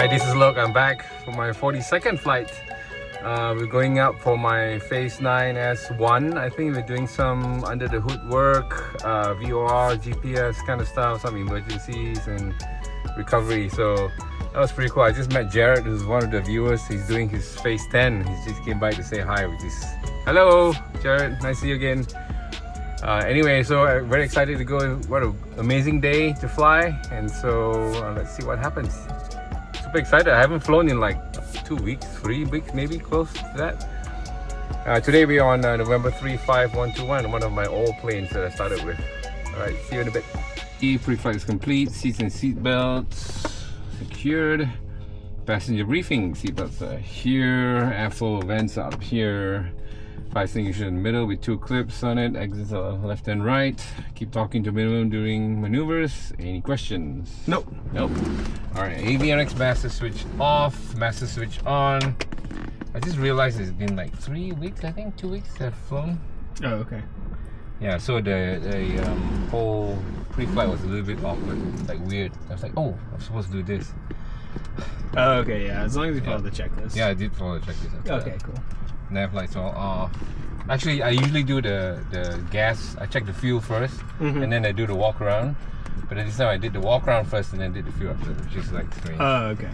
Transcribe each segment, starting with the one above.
Hi, this is Luke. I'm back for my 42nd flight. We're going up for my Phase 9S1. I think we're doing some under the hood work, VOR, GPS kind of stuff, some emergencies and recovery. So that was pretty cool. I just met Jared, who's one of the viewers. He's doing his Phase 10. He just came by to say hi, which is hello, Jared. Nice to see you again. Anyway, so very excited to go. What an amazing day to fly, and so let's see what happens. Super excited. I haven't flown in like 2 weeks, 3 weeks maybe, close to that. Today we're on November 35121, one of my old planes that I started with. Alright, see you in a bit. Pre-flight is complete, seats and seat belts secured. Passenger briefing, seat belts are here, airflow vents are up here. Fire extinguisher in the middle with 2 clips on it, exits are left and right. Keep talking to minimum during maneuvers. Any questions? Nope. Nope. Alright, avionics master switch off, master switch on. I just realized it's been like 3 weeks, I think, 2 weeks I've flown. Oh, okay. Yeah, so the whole pre-flight was a little bit awkward, like weird. I was like, oh, I'm supposed to do this. Oh, okay, yeah, as long as you follow the checklist. Yeah, I did follow the checklist. Okay, cool. Nav lights all off. Actually, I usually do the gas. I check the fuel first, and then I do the walk around. But this time I did the walk around first, and then did the fuel after, which is like strange. Oh, okay.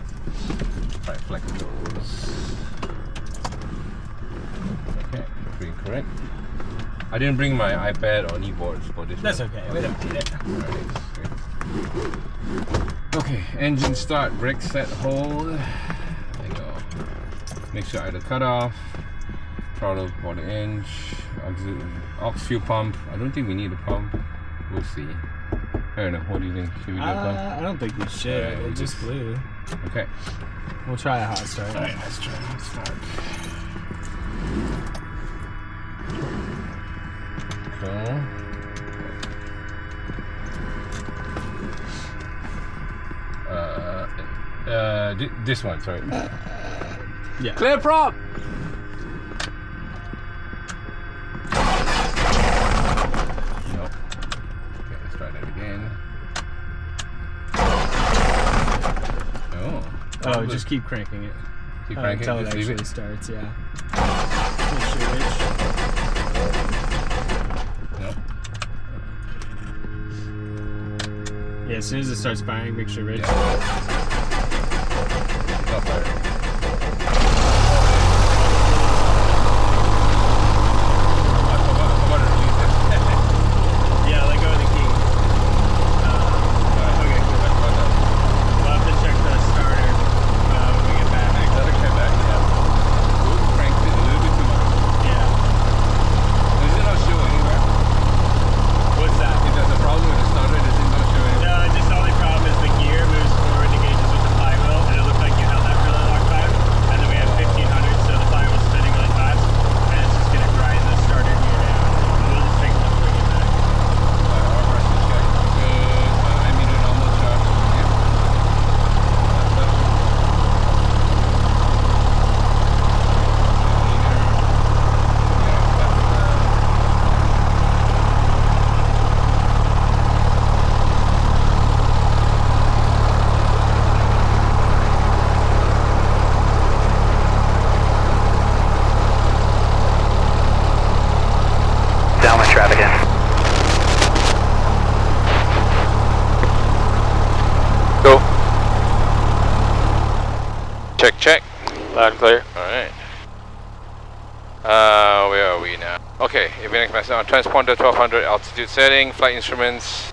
Right, flex those. Okay, pretty correct. I didn't bring my iPad or kneeboards for this. That's one. okay. We don't need it. Right, okay, engine start, brake set, hold. There you go. Make sure I had the cutoff. Throttle 1/4 inch. Aux fuel pump. I don't think we need a pump. We'll see. I don't know. What do you think? Should we do a pump? I don't think we should. Alright, It just flew. Okay. We'll try a hot start. Alright, let's try a hot start. So, this one, sorry. Yeah. Clear prop! Nope. Okay, let's try that again. Oh, just keep cranking it. Keep cranking until it, it just leave actually it. starts, yeah. Nope. Yeah, as soon as it starts firing, make sure Rich. Yeah. It's not firing. Yeah, let go of the key. Okay, cool. We'll have to check the starter when we get back. Ooh, cranked it a little bit too much. Yeah. Does it not show anywhere? What's that? If there's a problem with the starter, does it not show anywhere? No, just the only problem is the gear moves forward and engages with the flywheel, and it looked like you held that for a really long time. And then we had 1500, so the flywheel's spinning really fast, and it's just going to grind the starter gear down. We'll just take it and bring it back. Downwind traffic in. Go. Check, check. Loud and clear. Alright. Where are we now? Okay, avionics master on transponder 1200 altitude setting, flight instruments.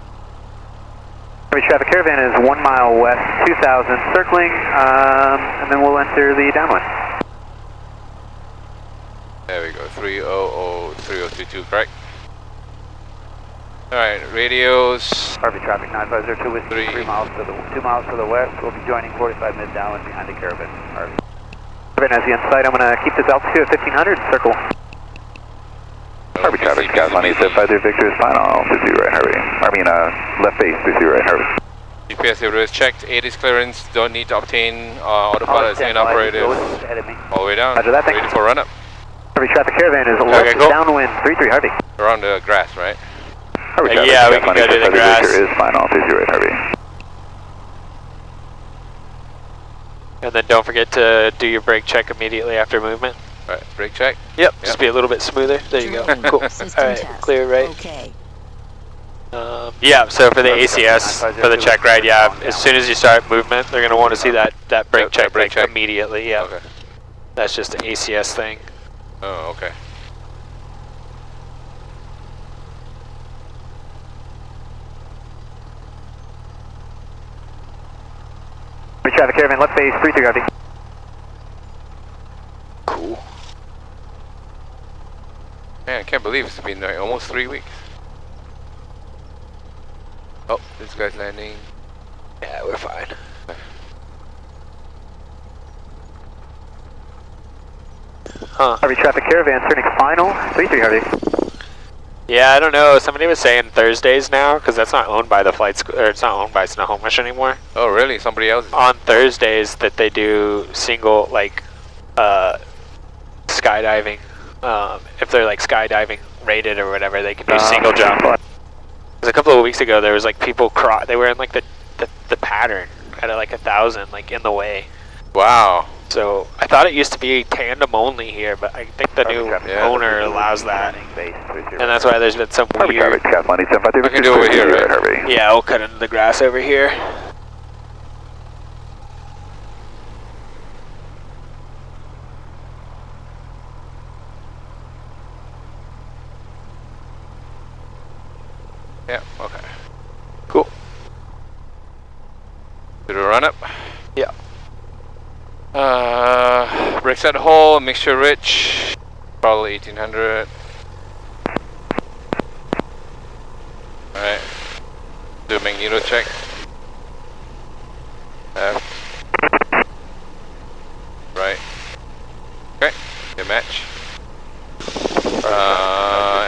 Harvey traffic caravan is 1 mile west, 2000, circling, and then we'll enter the downwind. There we go, 3003032, correct? Alright, radios. Harvey traffic 9502 with 3 miles to the 2 miles to the west. We'll be joining 45 mid downwind behind the caravan. Harvey. Caravan has the insight. I'm going to keep this altitude at 1500 and circle. Harvey traffic, Scott Money, 53 Victor is final. 50 right, Harvey. I mean, left base, 50 right, Harvey. GPS is checked, 80's clearance, don't need to obtain autopilot is inoperative. All the way down, Roger that, ready for run up. Harvey traffic caravan is left downwind, 33 Harvey. Around the grass, right? Harvey traffic, yeah, we can go to the grass. Victor is final, 50 right, Harvey. And then don't forget to do your brake check immediately after movement. Alright, brake check. Yep, just be a little bit smoother. There you go. Cool. Alright, clear right. Okay. Yeah, so for the ACS, for the check ride, yeah, as soon as you start movement, they're going to want to see that brake check immediately, yeah. Okay. That's just an ACS thing. Oh, okay. Traffic caravan, left base, 3-3, Harvey. Cool. Man, I can't believe it's been like almost 3 weeks. Oh, this guy's landing. Yeah, we're fine. Huh. Harvey, traffic caravan, turning final, 3-3, Harvey. Yeah, I don't know. Somebody was saying Thursdays now, because that's not owned by the flight school, or it's not owned by Snohomish anymore. Oh, really? Somebody else? On Thursdays that they do single, like, skydiving. If they're like skydiving rated or whatever, they can do single jump. Because a couple of weeks ago, there was like people they were in like the pattern at like 1,000, like in the way. Wow. So I thought it used to be tandem only here, but I think the new owner allows that, and that's why there's been some weird. I can do over here, right? Yeah, we'll cut into the grass over here. Yeah. Okay. Cool. Did we run up? Yeah. Brake set hole, mixture rich, probably 1800. Alright, do a magneto check. Left. Right. Okay, good match.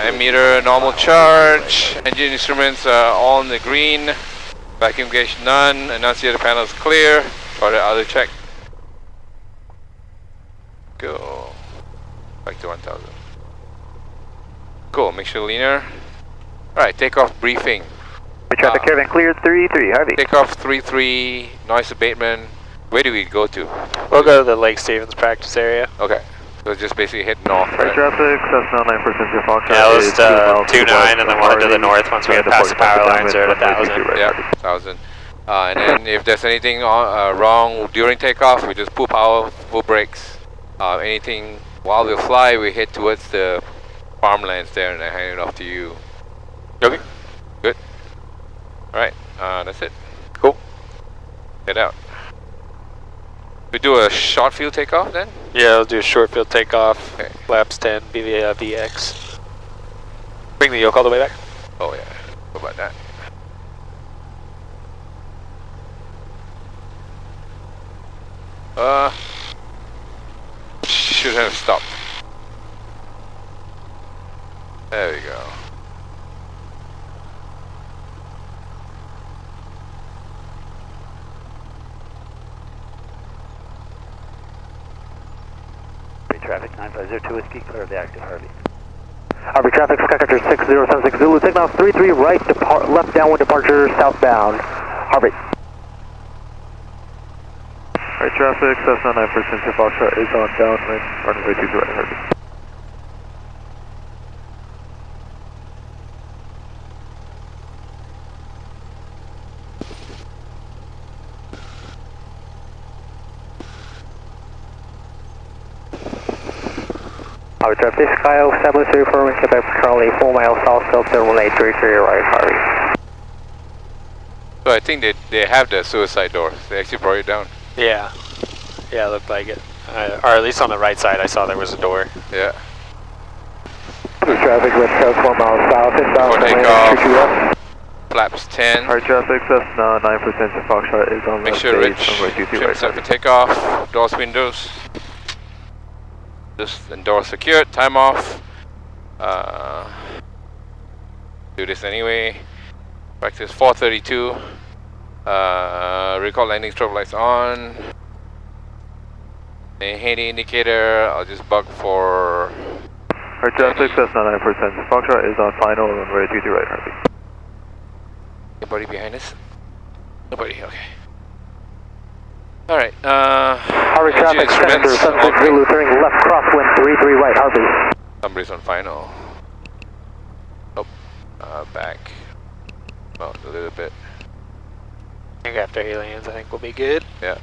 Ammeter, normal charge. Engine instruments are all in the green. Vacuum gauge none. Annunciator panel is clear. Try the other check. Go back to 1000. Cool, make sure linear. Alright, takeoff briefing. Traffic caravan cleared, 3-3, Harvey. Takeoff 3-3, noise abatement. Where do we go to? We'll go to the Lake Stevens practice area. Okay, so just basically head north, right? Traffic, Cessna 9% your Fox. Yeah, let's 2-9 and then we'll head to the north once we get past the power lines or at 1,000. Yeah, 1,000. And then if there's anything wrong during takeoff, we just pull power, full brakes. Anything while we fly, we head towards the farmlands there and I hand it off to you. Okay. Good. Alright, that's it. Cool. Head out. We do a short field takeoff then? Yeah, we'll do a short field takeoff. Okay. Flaps 10, be the VX. Bring the yoke all the way back. Oh yeah, what about that? Should have stopped. There we go. Traffic 9502 Whiskey, clear of the active Harvey. Harvey traffic, Skycatcher 6076 Zulu, signal 33 right, left downwind departure southbound. Harvey. Right traffic, Cessna 9% to Foxtrot is on downwind, runway 23 right, Harvey. Harvey traffic, Sky 73 for Quebec Charlie, 4 miles south of Thermal 833 right, Harvey. So I think they have the suicide door. They actually brought it down. Yeah. Yeah, it looked like it. Or at least on the right side, I saw there was a door. Yeah. Traffic west coast 4 miles south, inbound. For takeoff. Flaps 10. Hard traffic, Cessna 9% to Foxtrot is on Make left sure base, Rich, runway 23 trim right, set for Harvey. takeoff. Doors, windows. Just and door secured. Time off. Do this anyway. Practice 432. Recall landing strobe lights on. And heading indicator, I'll just bug for... Hard traffic, Cessna 9%. Foxtrot is on final, runway 23 right, Harvey. Anybody behind us? Nobody, okay. Alright, Harvey engine traffic, Center, instruments, Sunset all Zulu, turning left crosswind 33 right, Harvey. Somebody's on final. Nope. Back. Well, a little bit. I think after he lands, I think we'll be good. Yeah.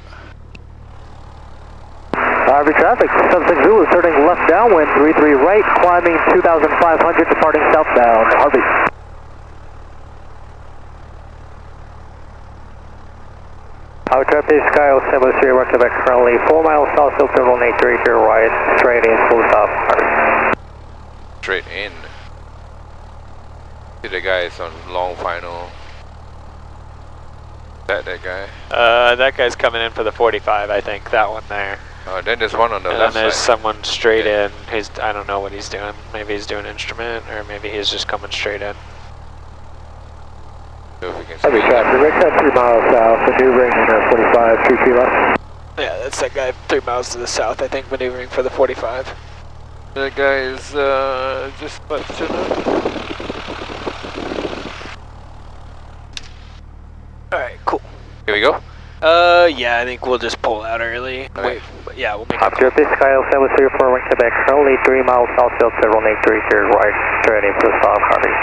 Harvey traffic, Sunset Zulu, turning left downwind 33 right, climbing 2,500, departing southbound, Harvey. Harvey traffic, Sky 073, right Quebec, currently 4 miles south, still terminal 83 to your right, straight in, full stop, Harvey. Straight in. See the guy is on long final. That guy. That guy's coming in for the 45, I think, that one there. Then there's one on the And left then there's side. someone straight in. I don't know what he's doing. Maybe he's doing instrument, or maybe he's just coming straight in. So if we can Harvey see. traffic, right at 3 miles south, maneuvering in 45, 3 left. Yeah, that's that guy 3 miles to the south, I think, maneuvering for the 45. That guy is just about to turn up. Alright, cool. Here we go. Yeah, I think we'll just pull out early. Okay. Wait, but yeah, we'll make Harvey it. traffic, Sky 073, right Quebec, currently 3 miles south, still terminal 83 to your right, straight in, full stop, Harvey.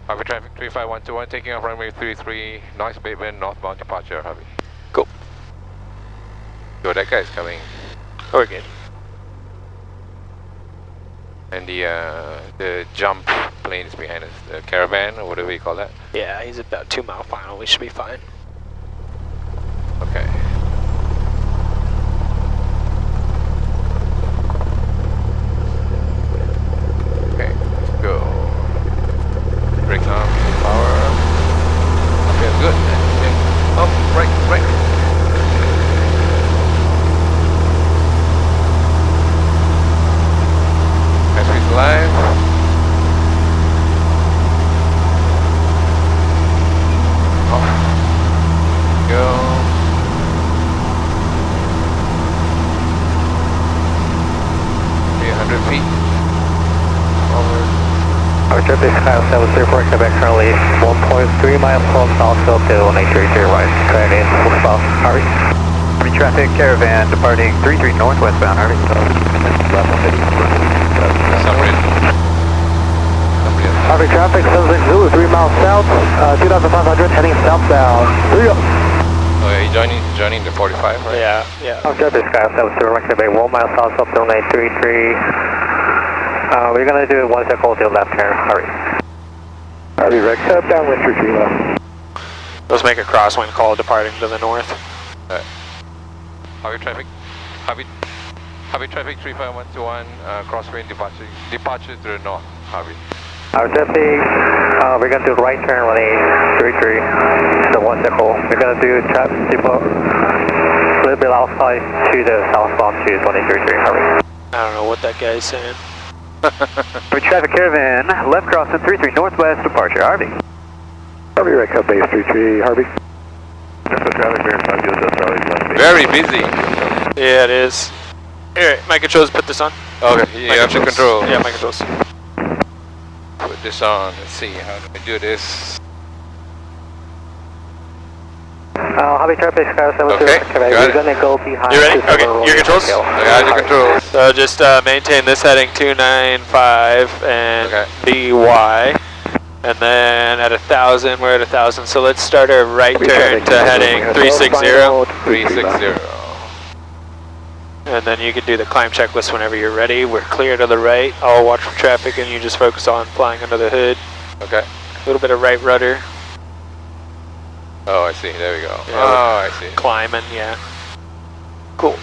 Harvey traffic 35121, taking off runway 33, noise abatement, northbound departure, Harvey. Cool. So that guy's coming. We're good. And the jump plane is behind us, the caravan, or whatever you call that. Yeah, he's about 2 mile final. We should be fine. Okay. Okay, let's go. Brakes on, power. Okay, good. Okay. Oh, right. Airspace alive. Oh. Go. 300 feet. Forward. Harvey traffic, Sky 073, right Quebec, currently 1.3 miles from south, still to 183 to your right, straight in, full stop, Harvey. Harvey traffic, caravan departing 33 northwestbound, Harvey. Somebody else. Harvey traffic, Sunset Zulu, 3 miles south, 2,500, heading southbound. Oh yeah, he's joining the 45, right? Yeah. Harvey traffic, Sky 073, right Quebec, 1 mile south, up to 183. We're gonna do one circle to the left here, Harvey. Harvey, right, downwind 33 left. Let's make a crosswind call departing to the north. Alright. Harvey traffic 35121, crosswind departure to the north, Harvey. Harvey traffic, we're gonna do right turn running 33, the one circle. We're gonna do depot a little bit outside to the southbound to 2033, Harvey. I don't know what that guy's saying. Harvey traffic, caravan, left crossing 33 northwest, departure, Harvey. Harvey, right cut base 33, Harvey. Very busy. Yeah, it is. Here, my controls, put this on. Okay, you have the control. Yeah, my controls. Put this on. Let's see how do we do this. Harvey traffic, Sky 073, Okay, Quebec. got We're it. gonna go behind. You ready? to Okay, Romeo your controls? Scale. I got your controls. So just maintain this heading 295 and Okay. BY. And then at 1,000, we're at 1,000. So let's start our right turn to heading 360. 360. And then you can do the climb checklist whenever you're ready. We're clear to the right. I'll watch for traffic and you just focus on flying under the hood. Okay. A little bit of right rudder. Oh, I see. There we go. Yeah, Oh, I see. Climbing, yeah. Cool.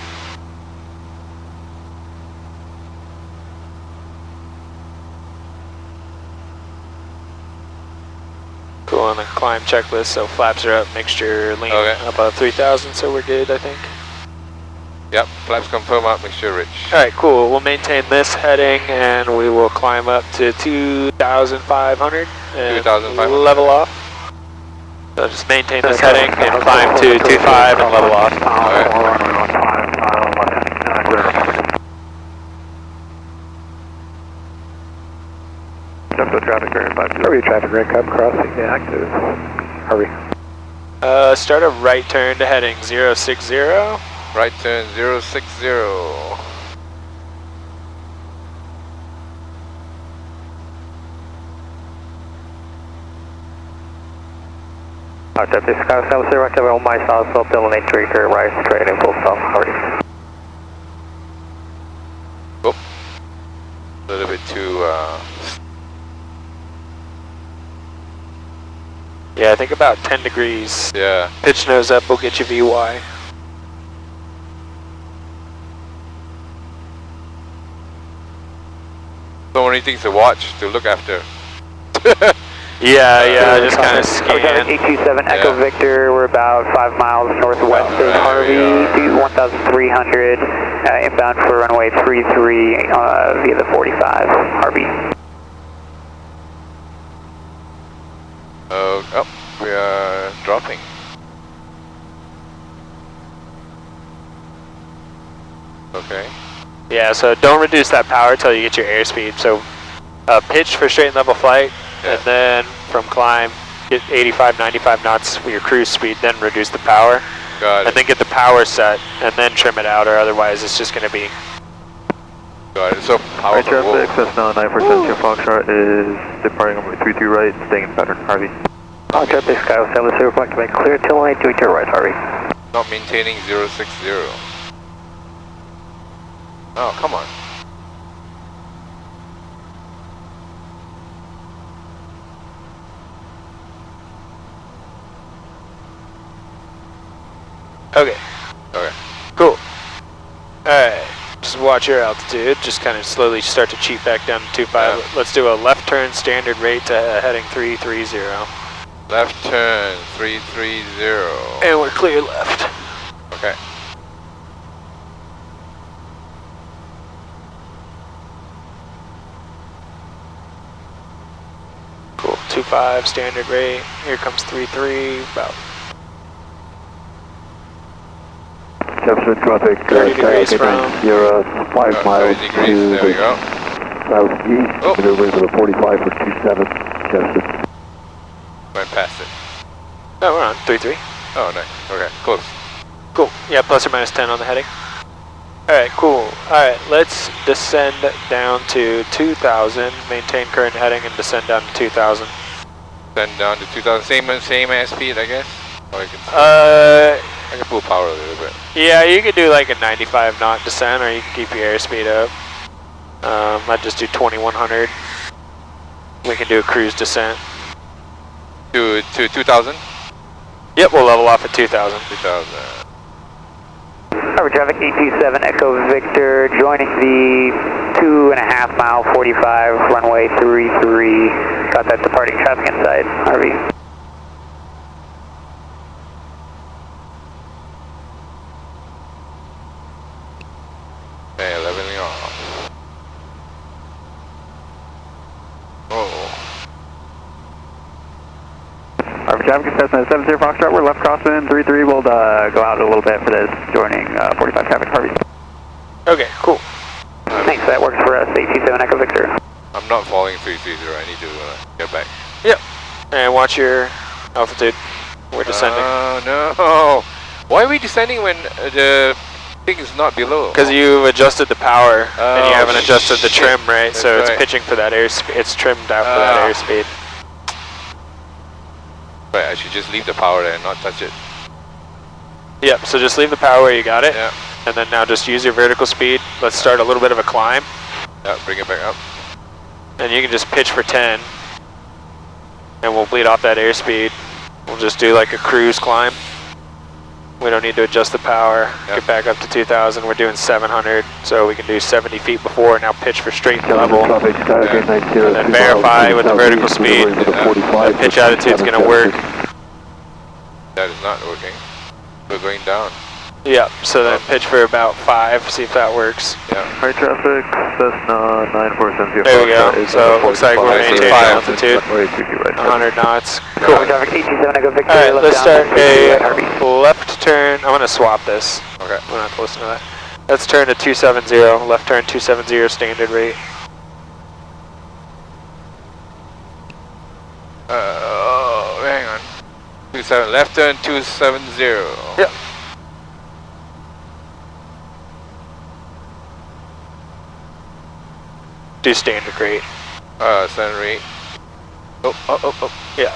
Cool on the climb checklist, so flaps are up, mixture lean Okay. above 3,000, so we're good, I think. Yep. Flaps confirm up. Make sure rich. Alright, cool. We'll maintain this heading and we will climb up to 2,500 and 2,500. level off. So just maintain this heading and climb to 2.5 and level off. Traffic, Harvey traffic, right cub crossing active. Harvey. Start a right turn to heading 060. Right turn 060. Roger, this Sky 70, Roger, on my south, so Dylan 8 right straight in full stop, Harvey. Oh, a little bit too, Yeah, I think about 10 degrees. yeah. Pitch nose up will get you VY. So many things to watch, to look after. Yeah, just kind of scan. 827 Echo Victor, we're about 5 miles northwest of Harvey, to 1,300, inbound for runway 33 via the 45, Harvey. Oh, we are dropping. Okay. Yeah, so don't reduce that power till you get your airspeed. So pitch for straight and level flight, and then from climb, get 85, 95 knots for your cruise speed, then reduce the power. Got it. And then get the power set, and then trim it out, or otherwise it's just going to be... Got it. So power for traffic, Cessna 947 Foxtrot is departing runway 33 right, staying in pattern, Harvey. Traffic, Sky 70, reflect to make clear till 8 to right, Harvey. Not maintaining 060. Oh, come on. Okay. Okay. Cool. Alright, just watch your altitude, just kind of slowly start to cheat back down to 25. Yeah. Let's do a left turn standard rate to heading 330. Left turn 330. And we're clear left. Okay. Cool, 25 standard rate. Here comes 33, about 30 degrees from. 5 miles 30 degrees, to there we go. southeast, Oh. maneuvering with a 45 for 27, Justin. Went past it. Oh, we're on 33. Oh, nice. Okay, close. Cool, yeah, plus or minus 10 on the heading. Alright, cool. Alright, let's descend down to 2,000, maintain current heading and descend down to 2,000. Then down to 2000. Same airspeed, I guess. Or I can pull power a little bit. Yeah, you could do like a 95 knot descent, or you can keep your airspeed up. I'd just do 2100. We can do a cruise descent. To 2000? Yep, we'll level off at 2000. 2000. Harvey traffic 827 Echo Victor, joining the 2.5 mile 45 runway 33. Got that departing traffic inside, Harvey. Okay, leveling off. Oh. Harvey traffic, Cessna 70 Foxtrot, we're left crossing 33. We'll go out a little bit for this, joining 45 traffic, Harvey. Okay, cool. Thanks, that works for us, 827 Echo Victor. I'm not falling 330. I need to get back. Yep. And watch your altitude. We're descending. Oh, no. Why are we descending when the thing is not below? Because you've adjusted the power, and you haven't adjusted the shit. trim, right? That's So it's right. pitching for that airspeed. It's trimmed out for that airspeed. Right, I should just leave the power there and not touch it. Yep, so just leave the power where you got it. Yeah. And then now just use your vertical speed. Let's start a little bit of a climb. Yeah, bring it back up. And you can just pitch for 10. And we'll bleed off that airspeed. We'll just do like a cruise climb. We don't need to adjust the power. Yep. Get back up to 2,000. We're doing 700. So we can do 70 feet before. Now pitch for straight and level. And then verify with the vertical speed. The pitch attitude's going to work. That is not working. We're going down. Yep, so then pitch for about 5. See if that works. Yeah. High traffic, Cessna 947 There we go. So it looks like we're maintaining altitude. 100 knots. Cool. Harvey traffic 827 Echo Victor. Alright, left let's down start to 33 right, Harvey. a left turn. I'm going to swap this. Okay. We're not close to that. Let's turn to 270. Left turn 270 standard rate. Oh, hang on. 27, left turn 270. Yep. Do standard rate. Standard rate. Oh. Yeah.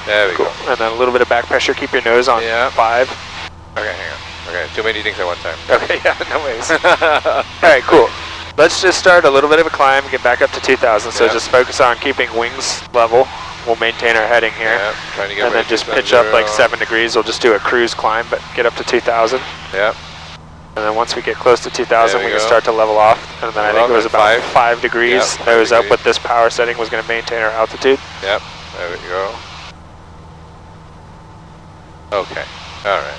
There we Cool. go. And then a little bit of back pressure. Keep your nose on 5. Okay, hang on. Okay, too many things at one time. Okay, yeah, no worries. Alright, cool. Let's just start a little bit of a climb, get back up to 2,000. So just focus on keeping wings level. We'll maintain our heading here. Yeah, trying to get and then just pitch up like 7 degrees. We'll just do a cruise climb, but get up to 2,000. Yep. And then once we get close to 2,000, There we we can go. start to level off. And then I think it was about 5 degrees. Yep, 5 nose up degrees. with this power setting was going to maintain our altitude. Yep, there we go. Okay, alright.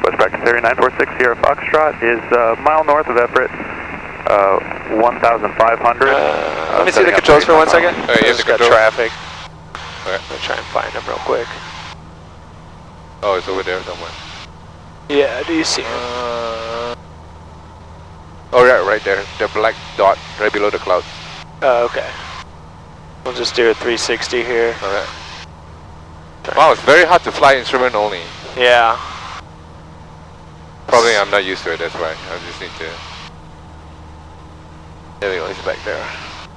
West practice area 946 Sierra Foxtrot is a mile north of Everett, 1,500. Let me see the controls for 1 second. Oh, you have Just the got controls? traffic. Okay. I'll try and find them real quick. Oh, it's over there somewhere. Yeah, do you see it? Oh, yeah, right there. The black dot right below the clouds. Oh, okay. We'll just do a 360 here. Okay. Wow, it's very hard to fly instrument only. Yeah. Probably I'm not used to it, that's why. I just need to... There we go, he's back there.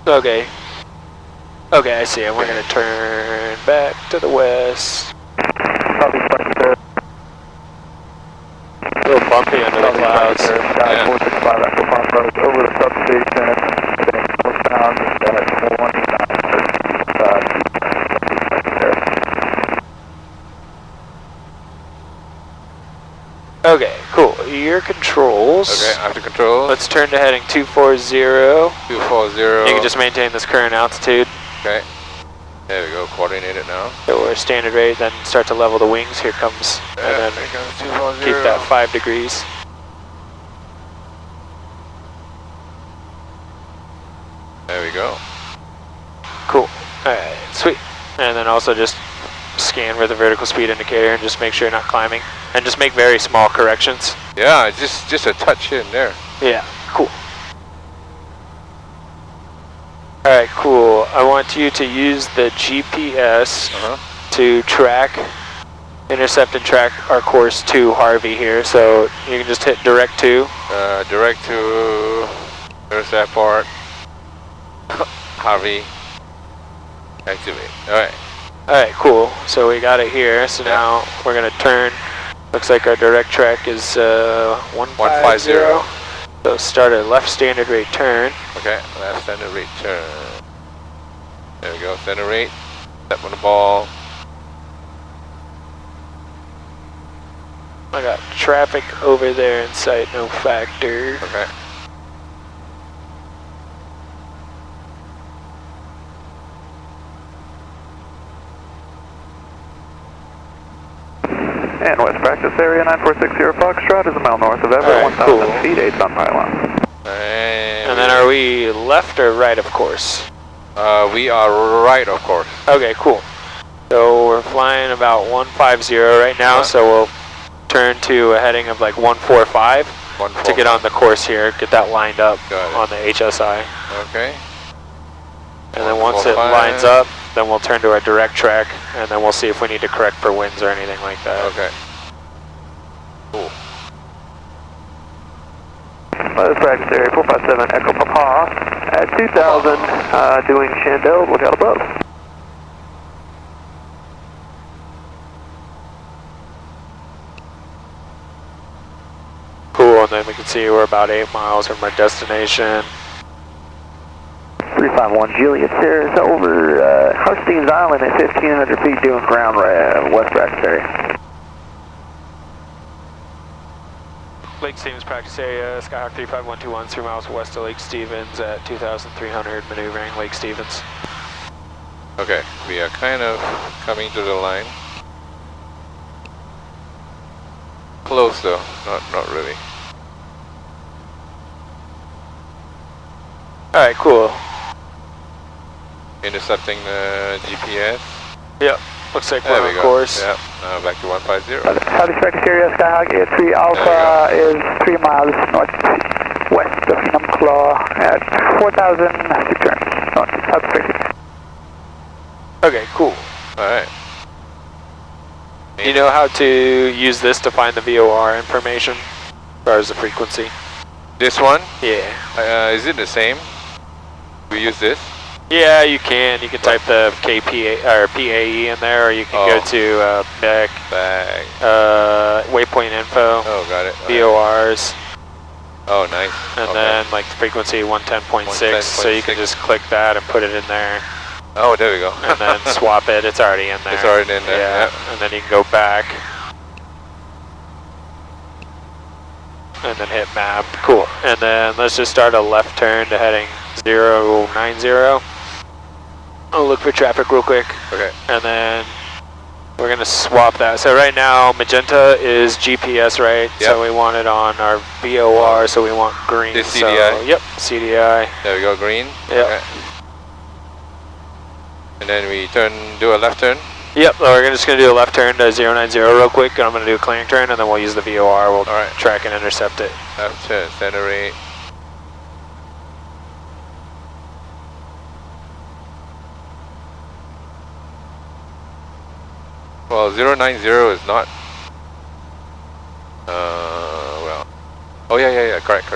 Okay. Okay, I see. And we're going to turn back to the west. A little bumpy under the clouds. Sky 465 Echo Pop Road over the substation. Northbound at 189. Okay, cool. Your controls. Okay, after control. Let's turn to heading 240. 240. You can just maintain this current altitude. Okay. There we go, coordinated now. So we're standard rate, then start to level the wings. Here comes, and then there comes 240. keep that 5 degrees. There we go. Cool. Alright, sweet. And then also just scan with the vertical speed indicator and just make sure you're not climbing. And just make very small corrections. Yeah, just a touch here and there. Yeah, cool. Alright, cool. I want you to use the GPS to track, intercept and track our course to Harvey here. So you can just hit direct to. Direct to intercept port. Harvey. Activate. Alright. Alright, cool. So we got it here. So now we're going to turn. Looks like our direct track is 150. So start a left standard rate turn. Okay, left standard rate turn. There we go, standard rate. Step on the ball. I got traffic over there in sight, no factor. Okay. And West practice area 9460 Foxtrot is a mile north of Everett, Alright, 1,000 cool. feet, 8 on pylon. And then are we left or right of course? We are right, of course. Okay, cool. So we're flying about 150 right now, so we'll turn to a heading of like 145 to get on the course here, get that lined up on the HSI. Okay. And then once it lines up, then we'll turn to our direct track, and then we'll see if we need to correct for winds or anything like that. Okay. Cool. West practice area 457 Echo Papa at 2,000, doing Chandel, look out above. Cool, and then we can see we're about 8 miles from our destination. 351 Juliet Sarah's over Harstein's Island at 1,500 feet doing ground west practice area. Lake Stevens practice area, Skyhawk 35121, 3 miles west of Lake Stevens at 2,300, maneuvering Lake Stevens. Okay, we are kind of coming to the line. Close though, not really. Alright, cool. Intercepting the GPS. Yep, looks like There we're we on go. course. Yep, now back to 150. Howdy practice area Skyhawk 3 Alpha is 3 miles northwest of Enumclaw at 4,000 return north south 30. Okay, cool. Alright. Do you know how to use this to find the VOR information as far as the frequency? This one? Yeah. Is it the same? We use this? Yeah, you can. You can type the KPA or PAE in there, or you can go to back waypoint info. Oh, got it. VORs. Oh, nice. And then like the frequency 110.6, so you can just click that and put it in there. Oh, there we go. And then swap it. It's already in there. It's already in there. Yeah. Yep. And then you can go back. And then hit map. Cool. And then let's just start a left turn to heading 090. I'll look for traffic real quick. Okay. And then we're gonna swap that. So right now magenta is GPS, right? Yep. So we want it on our VOR, so we want green. This so, CDI? Yep, CDI. There we go, green. Yep. Okay. And then we do a left turn. Yep, we're just gonna do a left turn to 090 real quick, and I'm gonna do a clearing turn, and then we'll use the VOR. We'll track and intercept it. Left turn, center rate. Well, 090 is not. Well. Oh yeah. Correct.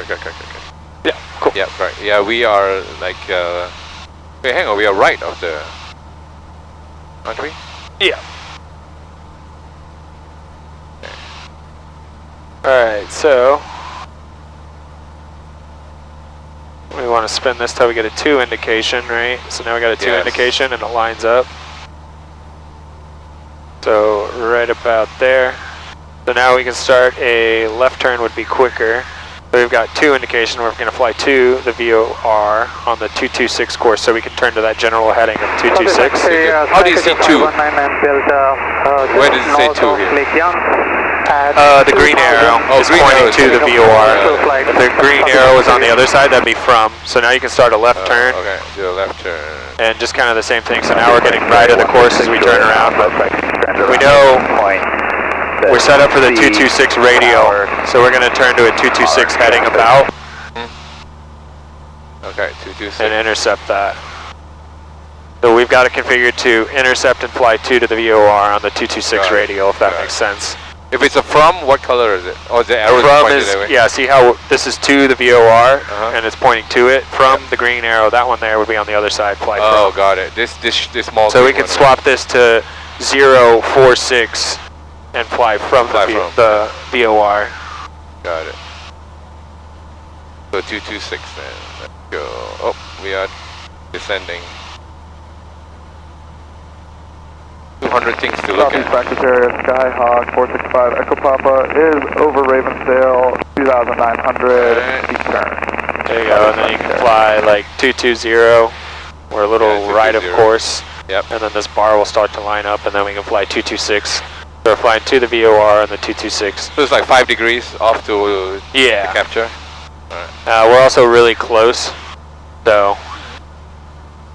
Yeah, cool. Yeah, correct. Yeah, we are like. Wait, hang on. We are right of the. Aren't we? Yeah. Alright, so we want to spin this till we get a 2 indication, right? So now we got a 2 indication and it lines up. So right about there. So now we can start a left turn would be quicker. So we've got 2 indication. We're going to fly to the VOR on the 226 course, so we can turn to that general heading of 226. How do you see 2? Where does it say 2 here? The green arrow is pointing to the VOR. If the green arrow is on the other side, that'd be from. So now you can start a left turn. Okay, do a left turn. And just kind of the same thing. So now we're getting right of the course as we turn around. But we know we're set up for the 226 radial. So we're going to turn to a 226 heading about. Okay, 226. And intercept that. So we've got it configured to intercept and fly 2 to the VOR on the 226 radial, if that makes sense. If it's a from, what color is it? Oh, the arrow from is is, that way? yeah, see how this is to the VOR, and it's pointing to it. From the green arrow, that one there would be on the other side, fly from. Got it. This small. So we can swap this to 046 and fly from the VOR. Got it. So 226 then. Let's go. Oh, we are descending. 200 things to look Southeast at. practice area, Skyhawk 465 Echo Papa is over Ravensdale, 2,900, keep turn. There you go, and then you can fly like 220, or a little right of course. Yep. And then this bar will start to line up, and then we can fly 226. So we're flying to the VOR and the 226. So it's like 5 degrees off to the capture. Alright. We're also really close, so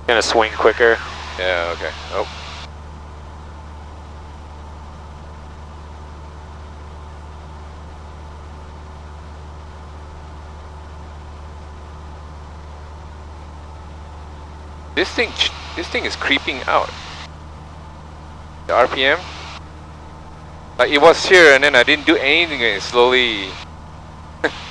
gonna swing quicker. Yeah, okay. Oh. This thing is creeping out. The RPM. Like it was here and then I didn't do anything and it slowly.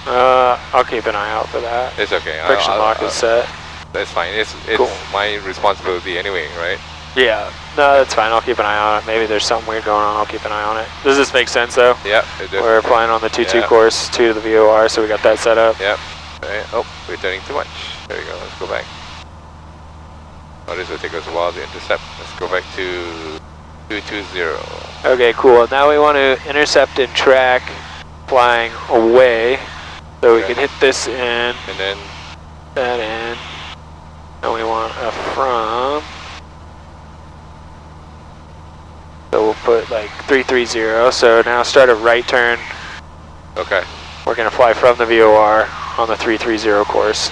I'll keep an eye out for that. It's okay. Friction lock is set. That's fine. It's cool. My responsibility anyway, right? Yeah. No, that's fine. I'll keep an eye on it. Maybe there's something weird going on. I'll keep an eye on it. Does this make sense though? Yeah, it does. We're flying on the 2-2 course, 2 to the VOR, so we got that set up. Yep. Okay. Oh, we're turning too much. There we go. Let's go back. Oh, this will take us a while to intercept. Let's go back to 220. Okay, cool. Now we want to intercept and track flying away. So we can hit this in. And then that in. And we want a from. So we'll put like 330. So now start a right turn. Okay. We're going to fly from the VOR on the 330 course.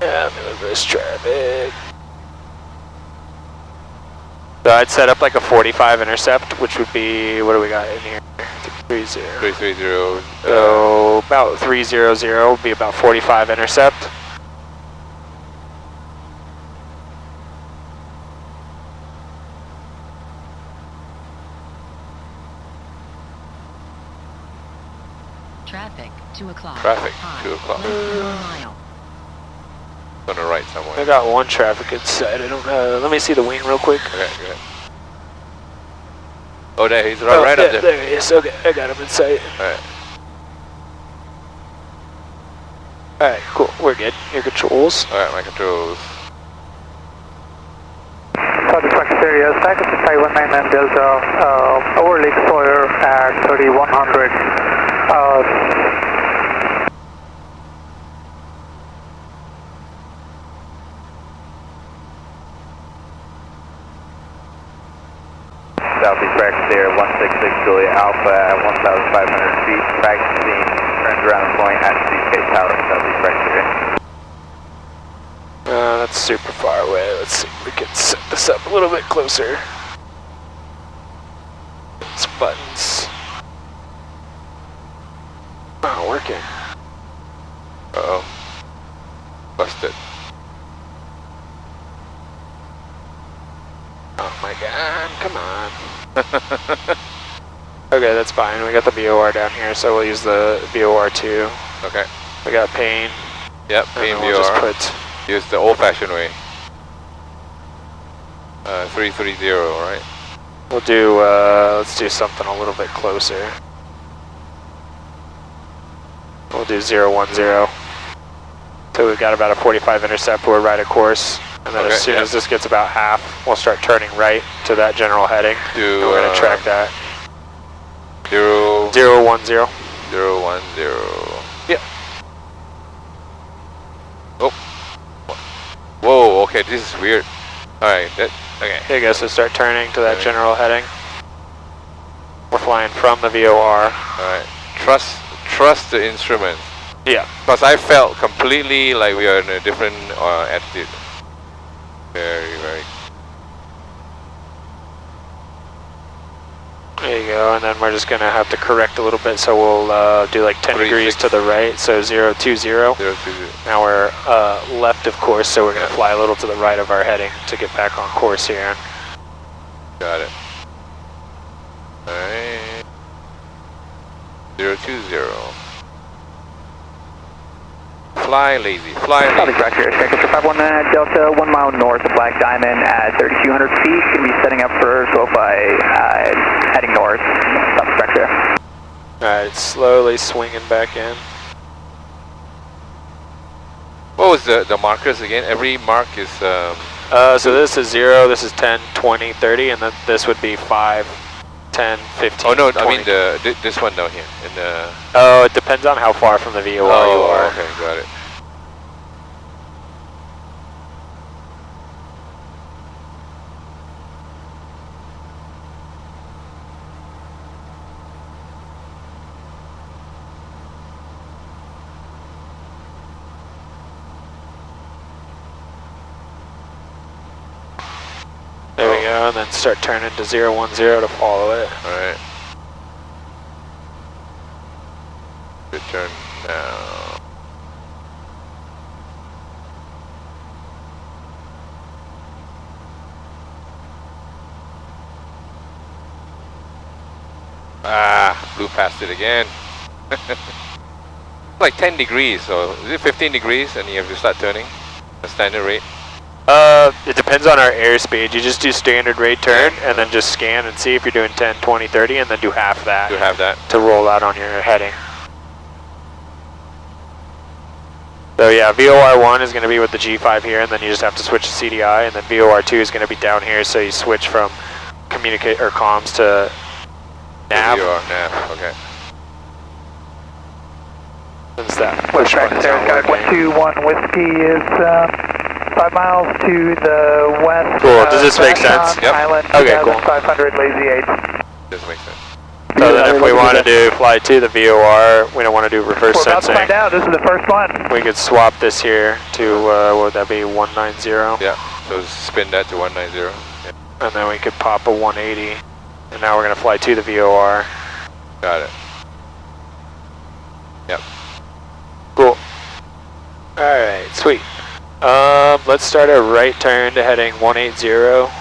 Yeah, move this traffic. So I'd set up like a 45 intercept, which would be, what do we got in here? 330. 330. So about 300 would be about 45 intercept. Traffic, 2 o'clock. Traffic, High, 2 o'clock. less than 1 mile. On the right I somewhere. got one traffic inside. I don't know. Let me see the wing real quick. Okay, good. Oh, there, he's right yeah, up there. There he is. Okay, I got him in sight. Alright. Alright, cool. We're good. Your controls. Alright, my controls. Southern practice area, stack up to 519 Delta, over Lake Sawyer at 3100. Southeast practice area, 166 Julia Alpha at 1,500 feet, practicing turns around the point at CK Tower, Southeast practice area. That's super far away. Let's see if we can set this up a little bit closer. These buttons. Not working. Uh-oh. Busted. Oh my god, come on. Okay, that's fine. We got the VOR down here, so we'll use the VOR 2. Okay. We got pain. Yep, And pain then we'll just VOR. put Use the old-fashioned way. 330, right? We'll do, let's do something a little bit closer. We'll do 010. So we've got about a 45 intercept, we're right at course. And then Okay, as soon yeah. as this gets about half, we'll start turning right to that general heading. Do, And we're gonna track that. 010. 010. 010. Yep. Oh. Whoa, okay, this is weird. Alright, okay. There you go, so start turning to that Okay. general heading. We're flying from the VOR. Alright. Trust the instrument. Yeah. Because I felt completely like we are in a different attitude. Very, very. There you go, and then we're just gonna have to correct a little bit, so we'll do like 10 degrees 36. to the right, so 020. 020. Now we're left of course, so we're gonna fly a little to the right of our heading to get back on course here. Got it. Alright. 020. Fly lazy, fly Southern lazy. practice area, stack up to 519 Delta, 1 mile north of Black Diamond at 3,200 feet, going to be setting up for SoFi, heading north, Southern practice area. Alright, slowly swinging back in. What was the markers again? Every mark is So this is 0, this is 10, 20, 30, and then this would be 5, 10, 15, oh no, 20. I mean this one down here in the. Oh, it depends on how far from the VOR you are. Okay, got it. There we go, and then start turning to 010 to follow it. Alright. Good turn now. Ah, blew past it again. Like 10 degrees, so is it 15 degrees and you have to start turning? A standard rate? It depends on our airspeed. You just do standard rate turn and then just scan and see if you're doing 10, 20, 30 and then do half that To have that? to roll out on your heading. So yeah, VOR 1 is going to be with the G5 here, and then you just have to switch to CDI, and then VOR 2 is going to be down here, so you switch from communicate or comms to nav. Nav, okay. Since that West push button practice is area, not working. 121 Whiskey is 5 miles to the west. Cool, does this make sense? Yep. Island, Okay, cool. 2,500, lazy 8. Doesn't make sense. So then if we want to fly to the VOR, we don't want to do reverse We're about to sensing. find out. This is the first one. We could swap this here to, what would that be, 190? Yeah, so spin that to 190. Yeah. And then we could pop a 180. And now we're going to fly to the VOR. Got it. Yep. Cool. Alright, sweet. Let's start a right turn to heading 180.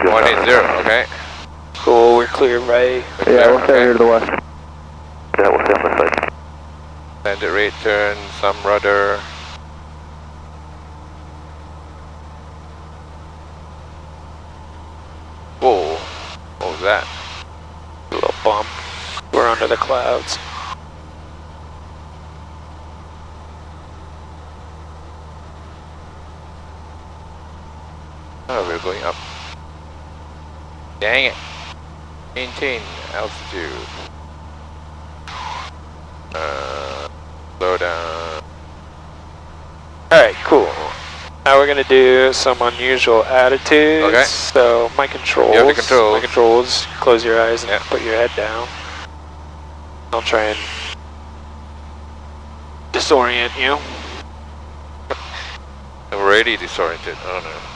180, okay. we're clear, right? Yeah, we'll stay here to the west. Yeah, we'll stay on this side. Standard rate turn, some rudder. Whoa, what was that? A little bump. We're under the clouds. Oh, we're going up. Dang it. Maintain altitude. Slow down. Alright, cool. Now we're gonna do some unusual attitudes. Okay. So my controls. You have the controls. My controls. Close your eyes and Yeah. put your head down. I'll try and disorient you. I'm already disoriented. Oh no.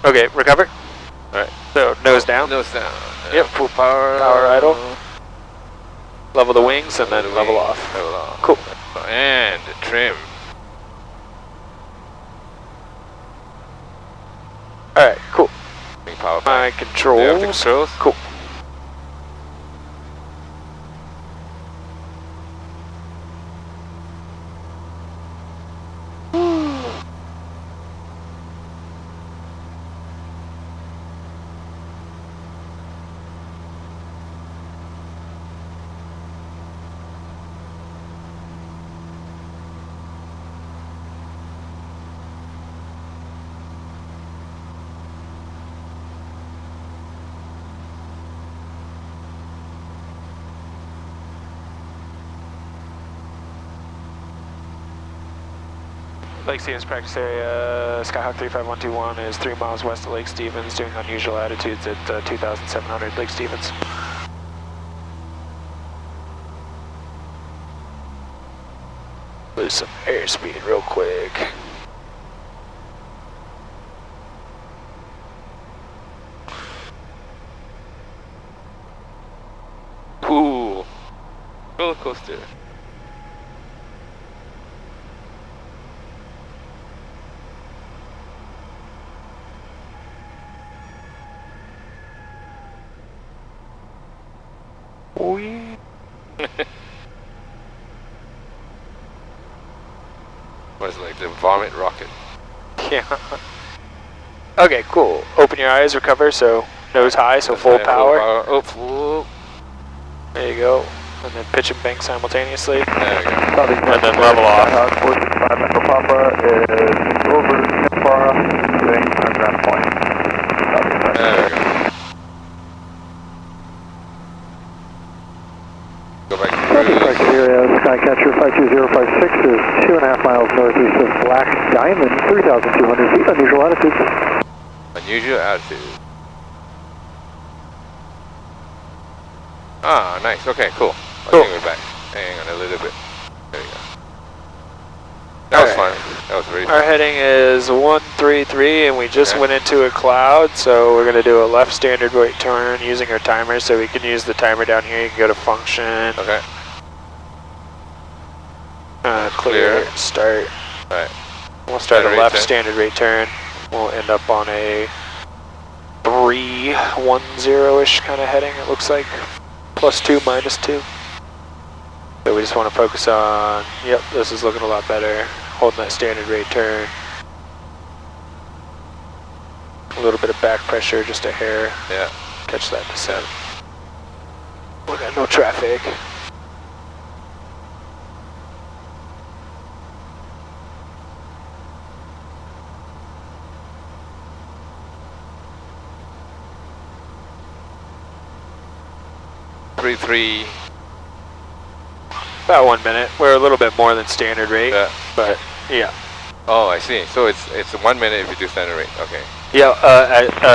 Okay, recover. Alright. So nose down. Nose down. Yep. Full power. Power idle. Level the wings and then level off. Level off. Cool. And trim. Alright, cool. Bring power My back. controls. You have the controls? Cool. Lake Stevens practice area, Skyhawk 35121 is 3 miles west of Lake Stevens, doing unusual attitudes at 2,700 Lake Stevens. Lose some airspeed real quick. Ooh. Roller coaster. Wee. What is it, like the vomit rocket? Yeah. Okay, cool. Open your eyes, recover, so nose high, so full power. Oh, full. There you go. And then pitch and bank simultaneously. There we go. And then level off. Skyhawk 465 Echo Papa is over Nimbara, doing ground point. There we go. Go back to cruise. Area, Skycatcher 52056 is 2.5 miles northeast of Black Diamond, 3,200 feet, unusual altitude. Unusual altitude. Ah, nice. Okay, cool. I Cool. think we're back. Hang on a little bit. There you go. That was fun. That was very Our fun. heading is 133 and we just went into a cloud, so we're going to do a left standard right turn using our timer, so we can use the timer down here. You can go to function, Okay. clear, start. Alright. We'll start Standard a left rate turn. standard rate turn. We'll end up on a 310-ish kind of heading, it looks like. +2, -2. So we just want to focus on, yep, this is looking a lot better. Holding that standard rate turn. A little bit of back pressure, just a hair. Yeah. Catch that descent. We got no traffic. Three. About 1 minute. We're a little bit more than standard rate, Yeah. but yeah. Oh, I see. So it's 1 minute if you do standard rate. Okay. Yeah,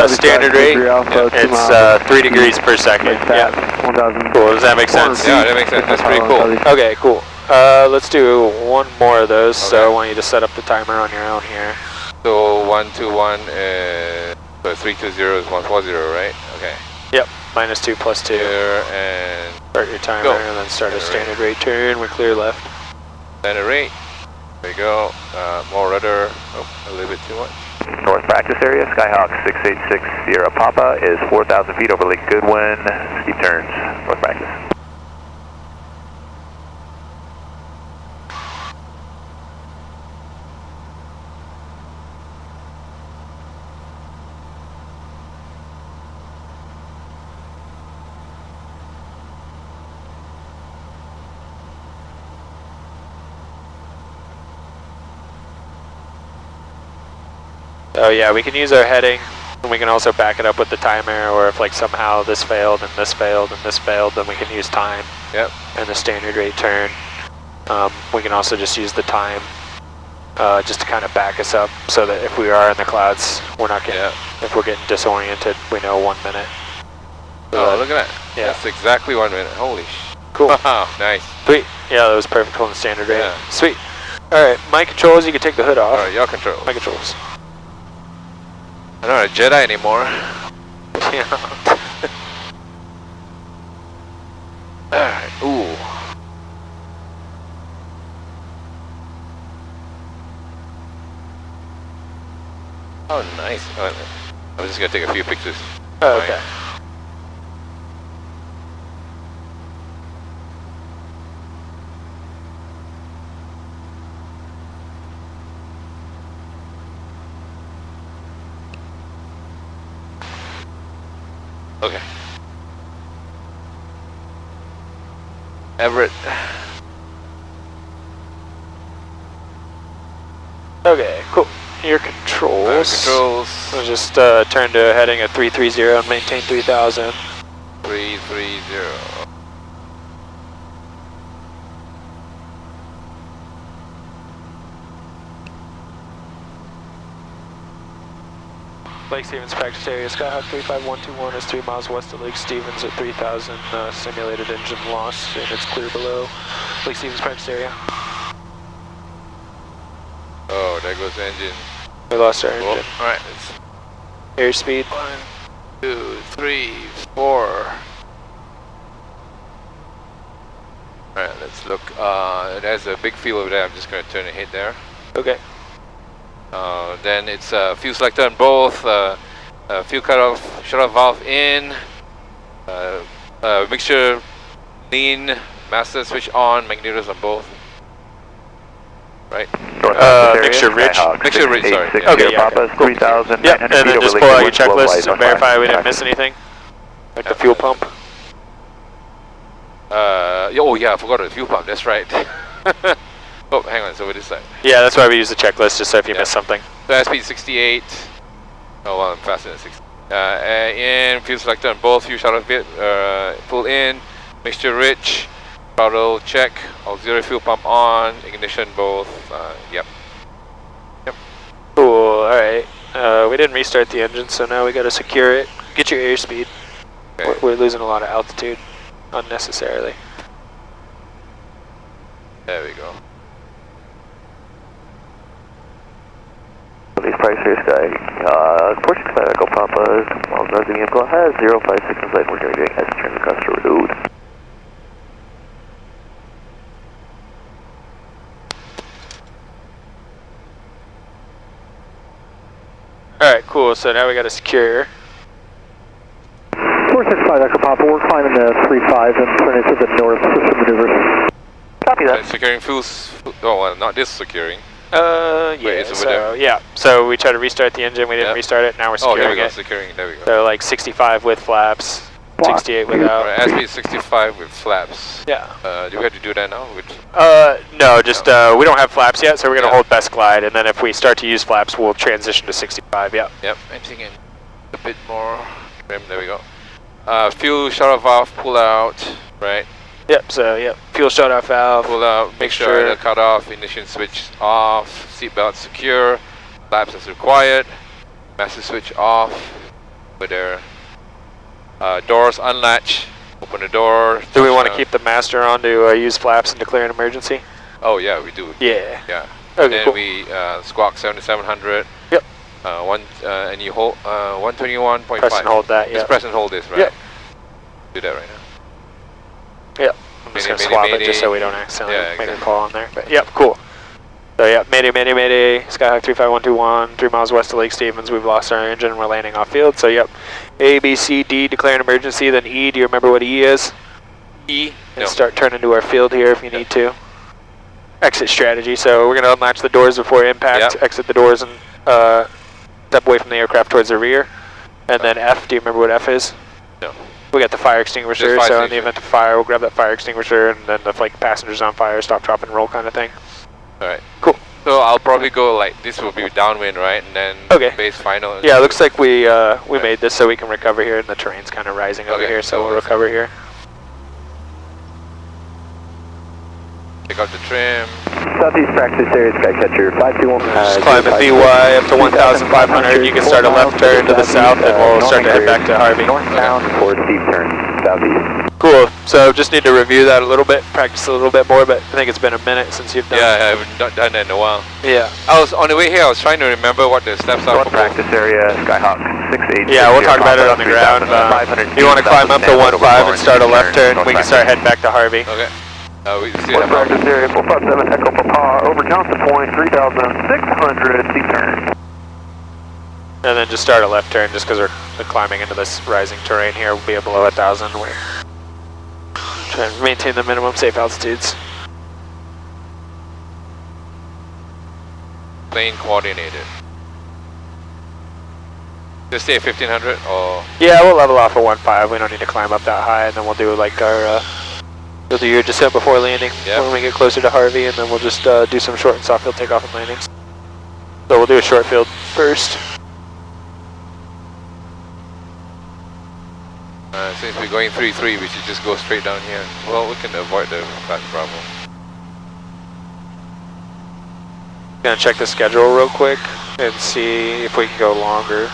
standard rate, it's 3 degrees per second. Yeah. 1,000. Cool, does that make sense? Yeah, that makes sense. That's pretty cool. Okay, cool. Let's do one more of those. Okay. So I want you to set up the timer on your own here. So 121 so 320 is 140, right? Okay. Yep. -2 +2. Here and start your timer and then start a standard rate turn. We're clear left. Standard rate. There you go. More rudder. Oh, a little bit too much. North practice area, Skyhawk 686 Sierra Papa is 4,000 feet over Lake Goodwin. Steep turns, north practice. Oh yeah, we can use our heading, and we can also back it up with the timer, or if like somehow this failed, and this failed, and this failed, then we can use time. Yep. And the standard rate turn. We can also just use the time, just to kind of back us up, so that if we are in the clouds, we're not getting, if we're getting disoriented, we know 1 minute. Oh, look at that. Yeah. That's exactly 1 minute. Holy sh. Cool. Wow, nice. Sweet. Yeah, that was perfect on the standard rate. Yeah. Sweet. Alright, my controls, you can take the hood off. Alright, your control. My controls. I'm not a Jedi anymore. Yeah. Alright, ooh. Oh, nice. I'm just gonna take a few pictures. Oh, okay. Okay. Everett. Okay, cool. Your controls. Controls. So just turn to a heading at 330 and maintain 3000. 330. Lake Stevens practice area, Skyhawk 35121 is 3 miles west of Lake Stevens at 3000, simulated engine loss, and it's clear below Lake Stevens practice area. Oh, there goes the engine. We lost our engine. Alright, airspeed. 1, 2, 3, 4. Alright, let's look. There's a big field over there. I'm just going to turn and hit there. Okay. Then it's fuel selector on both, fuel cutoff, shut-off valve in, mixture lean, master switch on, magnetors on both. Right? Mixture rich. Mixture rich, sorry. Yeah. Okay, yeah. Papa, 3,000. Yep, and then just pull out your checklist and verify we didn't miss anything. Like the fuel pump. Oh yeah, I forgot the fuel pump, that's right. Oh, hang on, it's over this side. Yeah, that's why we use the checklist, just so if you miss something. So airspeed 68. Oh, well, I'm faster than 60. In, fuel selector on both, fuel shut-off bit, pull in, mixture rich, throttle check, auxiliary fuel pump on, ignition both, yep. Yep. Cool, alright. We didn't restart the engine, so now we gotta secure it. Get your airspeed. Okay. We're losing a lot of altitude, unnecessarily. There we go. Police price here, Sky. 465 Echo Papa, while the vehicle has 056 in sight. We're going to be doing S turns across the road. Alright, cool, so now we gotta secure. 465 Echo Papa, we're climbing the 35 and turning to the north for some maneuvers. Copy that. Securing fuels, oh, well, not this securing. Yeah, wait, it's over so, there. yeah. So we tried to restart the engine, we didn't restart it, now we're securing here we go, it. securing, there we go. So like 65 with flaps, 68 without. Alright, airspeed 65 with flaps. Yeah. Do we have to do that now? No, just we don't have flaps yet, so we're gonna hold best glide, and then if we start to use flaps, we'll transition to 65. Yeah. Yep. I'm thinking a bit more trim. There we go. Fuel shut-off valve, pull out. Right. Yep. So yep. Fuel shut-off valve. Pull out. Make sure the cut-off. Ignition switch off. Seatbelt secure. Flaps as required. Master switch off. Over there. Doors unlatch. Open the door. Do we want to keep the master on to use flaps and declare an emergency? Oh yeah, we do. Yeah. Yeah. Okay, then cool. we squawk 7700. Yep. And you hold 121.5. Press and hold that, yeah. Just press and hold this, right? Yep. Do that right now. Yep. I'm just going to swap it just so we don't accidentally make exactly. a call on there. But yep, cool. So yeah, mayday, Skyhawk 35121, 3 miles west of Lake Stevens. We've lost our engine and we're landing off field. So yep, A, B, C, D, declare an emergency. Then E, do you remember what E is? E? And No. start turning to our field here if you need to. Exit strategy, so we're going to unlatch the doors before impact, Yep. exit the doors and step away from the aircraft towards the rear. And then F, do you remember what F is? No. We got the fire extinguisher, Just fire so in the extinguisher. event of fire, we'll grab that fire extinguisher and then if like passengers on fire, stop, drop, and roll kind of thing. Alright. Cool. So I'll probably go like, this will be downwind, right? And then Okay. base final. Yeah, it looks like we made this so we can recover here, and the terrain's kind of rising over Okay, here, so so we'll recover here. Take out the trim. Southeast practice area, Skycatcher 521. Just climb at VY up to 1,500. You can start a left turn to the south, and we'll start to head back to Harvey. Northbound for steep turn, southeast. Cool. So just need to review that a little bit, practice a little bit more, but I think it's been a minute since you've done. Yeah, I haven't done that in a while. Yeah. I was on the way here. I was trying to remember what the steps are North for. practice area, Skyhawk 68. Yeah, we'll talk about it on the ground. You want to climb up to 1.5 and start a left turn, we can start heading back to Harvey. Okay. We see North that. practice area 457 Echo Papa over Johnson Point 3,600 steep turn. And then just start a left turn just because we're climbing into this rising terrain here. We'll be below 1,000. We're trying to maintain the minimum safe altitudes. Plane coordinated. Just stay at 1500 or. Yeah, we'll level off at 1.5. We don't need to climb up that high, and then we'll do like our we'll do your descent before landing when we get closer to Harvey, and then we'll just do some short and soft field takeoff and landings. So we'll do a short field first. Since we're going 3-3, we should just go straight down here. Well, we can avoid the that problem. Gonna check the schedule real quick and see if we can go longer.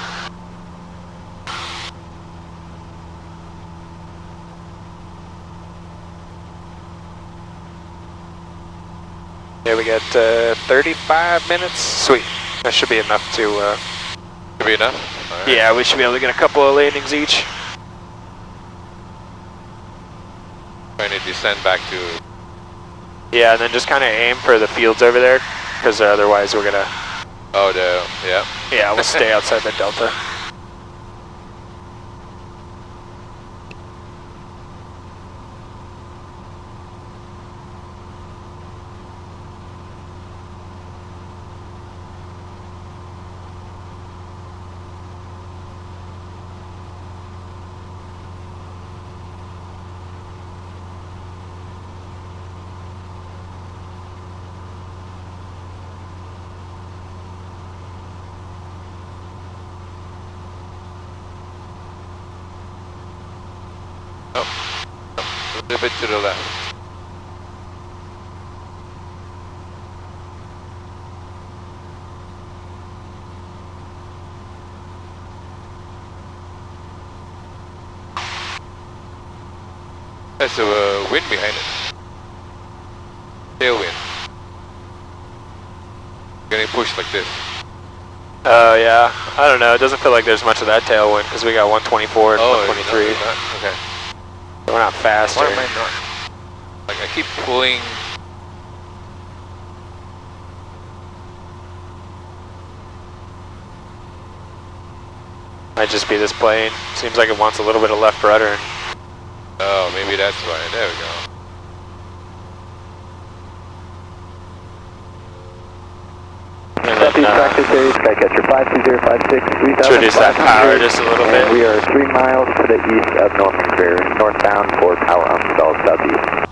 Yeah, we got 35 minutes. Sweet. That should be enough to. Should be enough? All right. Yeah, we should be able to get a couple of landings each. Trying to descend back to. Yeah, and then just kind of aim for the fields over there, because otherwise we're gonna. Oh, yeah. Yeah, we'll stay outside the delta. A little bit to the left. There's a wind behind it. Tailwind. Getting pushed like this. Oh yeah, I don't know. It doesn't feel like there's much of that tailwind because we got 124 and 123. No, not. Okay. We're not fast. Why here. am I not? Like I keep pulling. Might just be this plane. Seems like it wants a little bit of left rudder. And Oh, maybe that's why. There we go. Southeast practice area, Skycatcher 52056, 3,500. introduce that power just a little bit. And we are 3 miles to the east of Norman Fair, northbound for power installed southeast.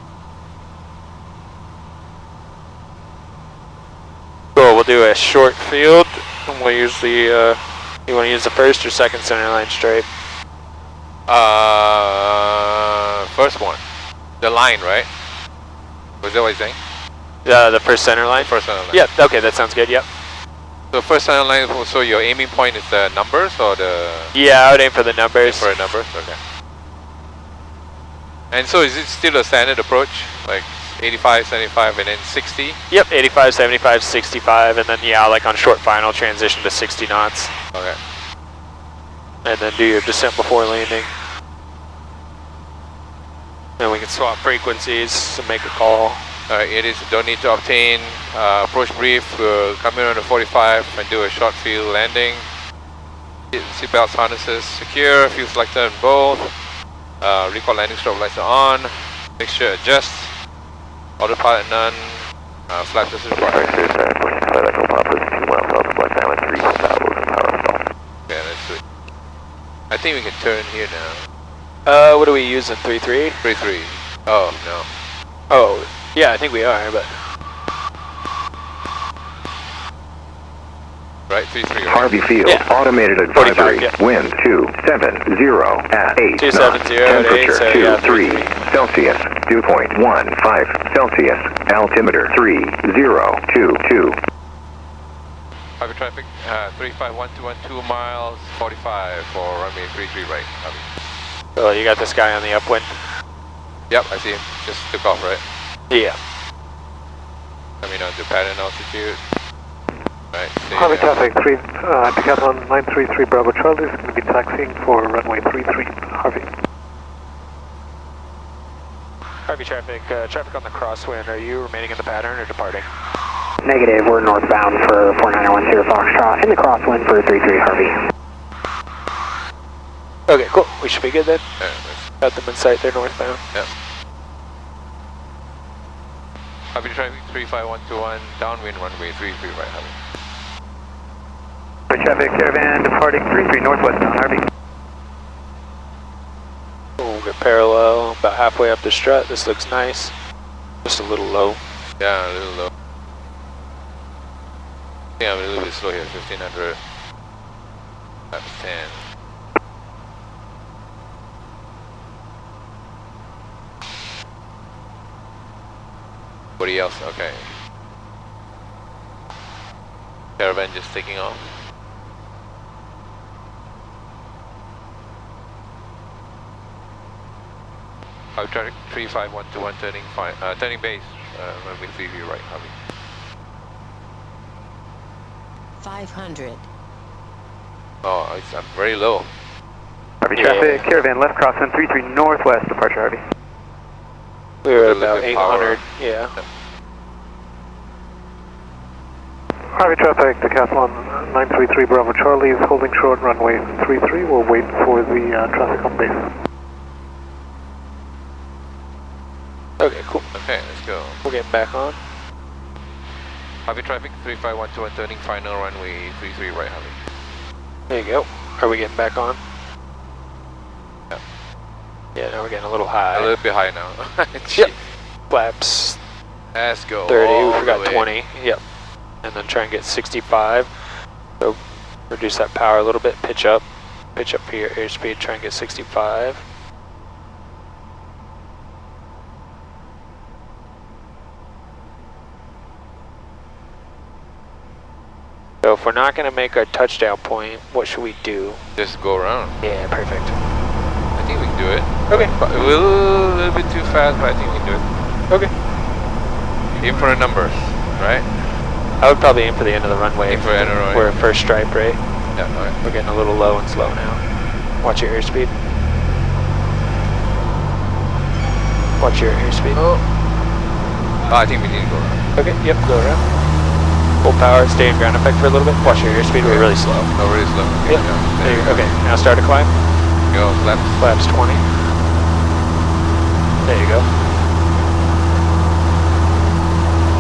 Cool, we'll do a short field. And we'll use the, you want to use the first or second center line straight? First one. The line, right? Was that what you're saying? The first center line? First center line. Yep, okay, that sounds good, yep. So first center line, so your aiming point is the numbers or the... Yeah, I would aim for the numbers. For numbers, okay. And so is it still a standard approach? Like 85, 75, and then 60? Yep, 85, 75, 65, and then yeah, like on short final, transition to 60 knots. Okay. And then do your descent before landing. Then we can swap frequencies to make a call. Alright, it is, don't need to obtain approach brief, come in on the 45 and do a short field landing. Seatbelts, harnesses secure, fuel selector in both. Recall landing strobe lights are on. Mixture adjust. Autopilot none. Flaps is required. Pushing 5 Echo Papa is 2 miles south of Black Diamond 3 power stall. Okay, let's do it. I think we can turn here now. What are we using, 3-3? 3-3. Oh, no. Oh, yeah, I think we are, but... Right, 3-3. Right? Harvey Field, Yeah. automated 45, advisory, yeah. wind 270 at 8 knots, 270 at 8, temperature so yeah, 23 Celsius, dew point 15 Celsius, altimeter 3022. Harvey traffic, 35121 miles, 45 for runway 33 right. Harvey. Oh, you got this guy on the upwind? Yep, I see him. Just took off, right? Yeah. Coming on to pattern altitude. Right, stay Harvey there. traffic 3, Decathlon 933 Bravo Charlie is going to be taxiing for runway 33. Harvey. Harvey traffic, traffic on the crosswind, are you remaining in the pattern or departing? Negative, we're northbound for 4910 Foxtrot in the crosswind for 33 Harvey. Okay, cool. We should be good then. Yeah, Got them in sight, they're northbound. yeah. Harvey traffic 35121, downwind runway 33 right, Harvey. Harvey traffic, caravan departing 33 northwest on Harvey. We'll get parallel, about halfway up the strut. This looks nice. Just a little low. Yeah, a little low. I think I'm a little bit slow here, 1500. That's 10. Anybody else? Okay. Caravan just taking off. Harvey traffic 35121 turning base, runway 33 right, Harvey. 500. Oh, I'm very low. Harvey traffic, caravan left crosswind 33 northwest departure Harvey. We were A at little about bit 800, power. yeah. Harvey traffic Decathlon 933 Bravo Charlie is holding short runway 33. We'll wait for the traffic on base. Okay, cool. Okay, let's go. We're getting back on. Harvey traffic 35121 turning final runway 33 right, Harvey. There you go. Are we getting back on? Yeah. Yeah, now we're getting a little high. A little bit high now. Yep. Flaps Let's go. 30, all we the forgot way. 20. Yep. And then try and get 65. So reduce that power a little bit, pitch up here, airspeed, try and get 65. So if we're not going to make our touchdown point, what should we do? Just go around. Yeah, perfect. I think we can do it. Okay. But a little bit too fast, but I think we can do it. Okay. Aim for the numbers, right? I would probably aim for the end of the runway. Aim for the end of the runway. We're at first stripe, right? Yeah, alright. We're getting a little low and slow now. Watch your airspeed. Watch your airspeed. Oh, I think we need to go around. Okay, yep, go around. Full power, stay in ground effect for a little bit. Watch your airspeed, we're really slow. Oh, really slow. Okay, Yep. yeah. There you go. Okay, now start to climb. Go, flaps. Flaps 20. There you go.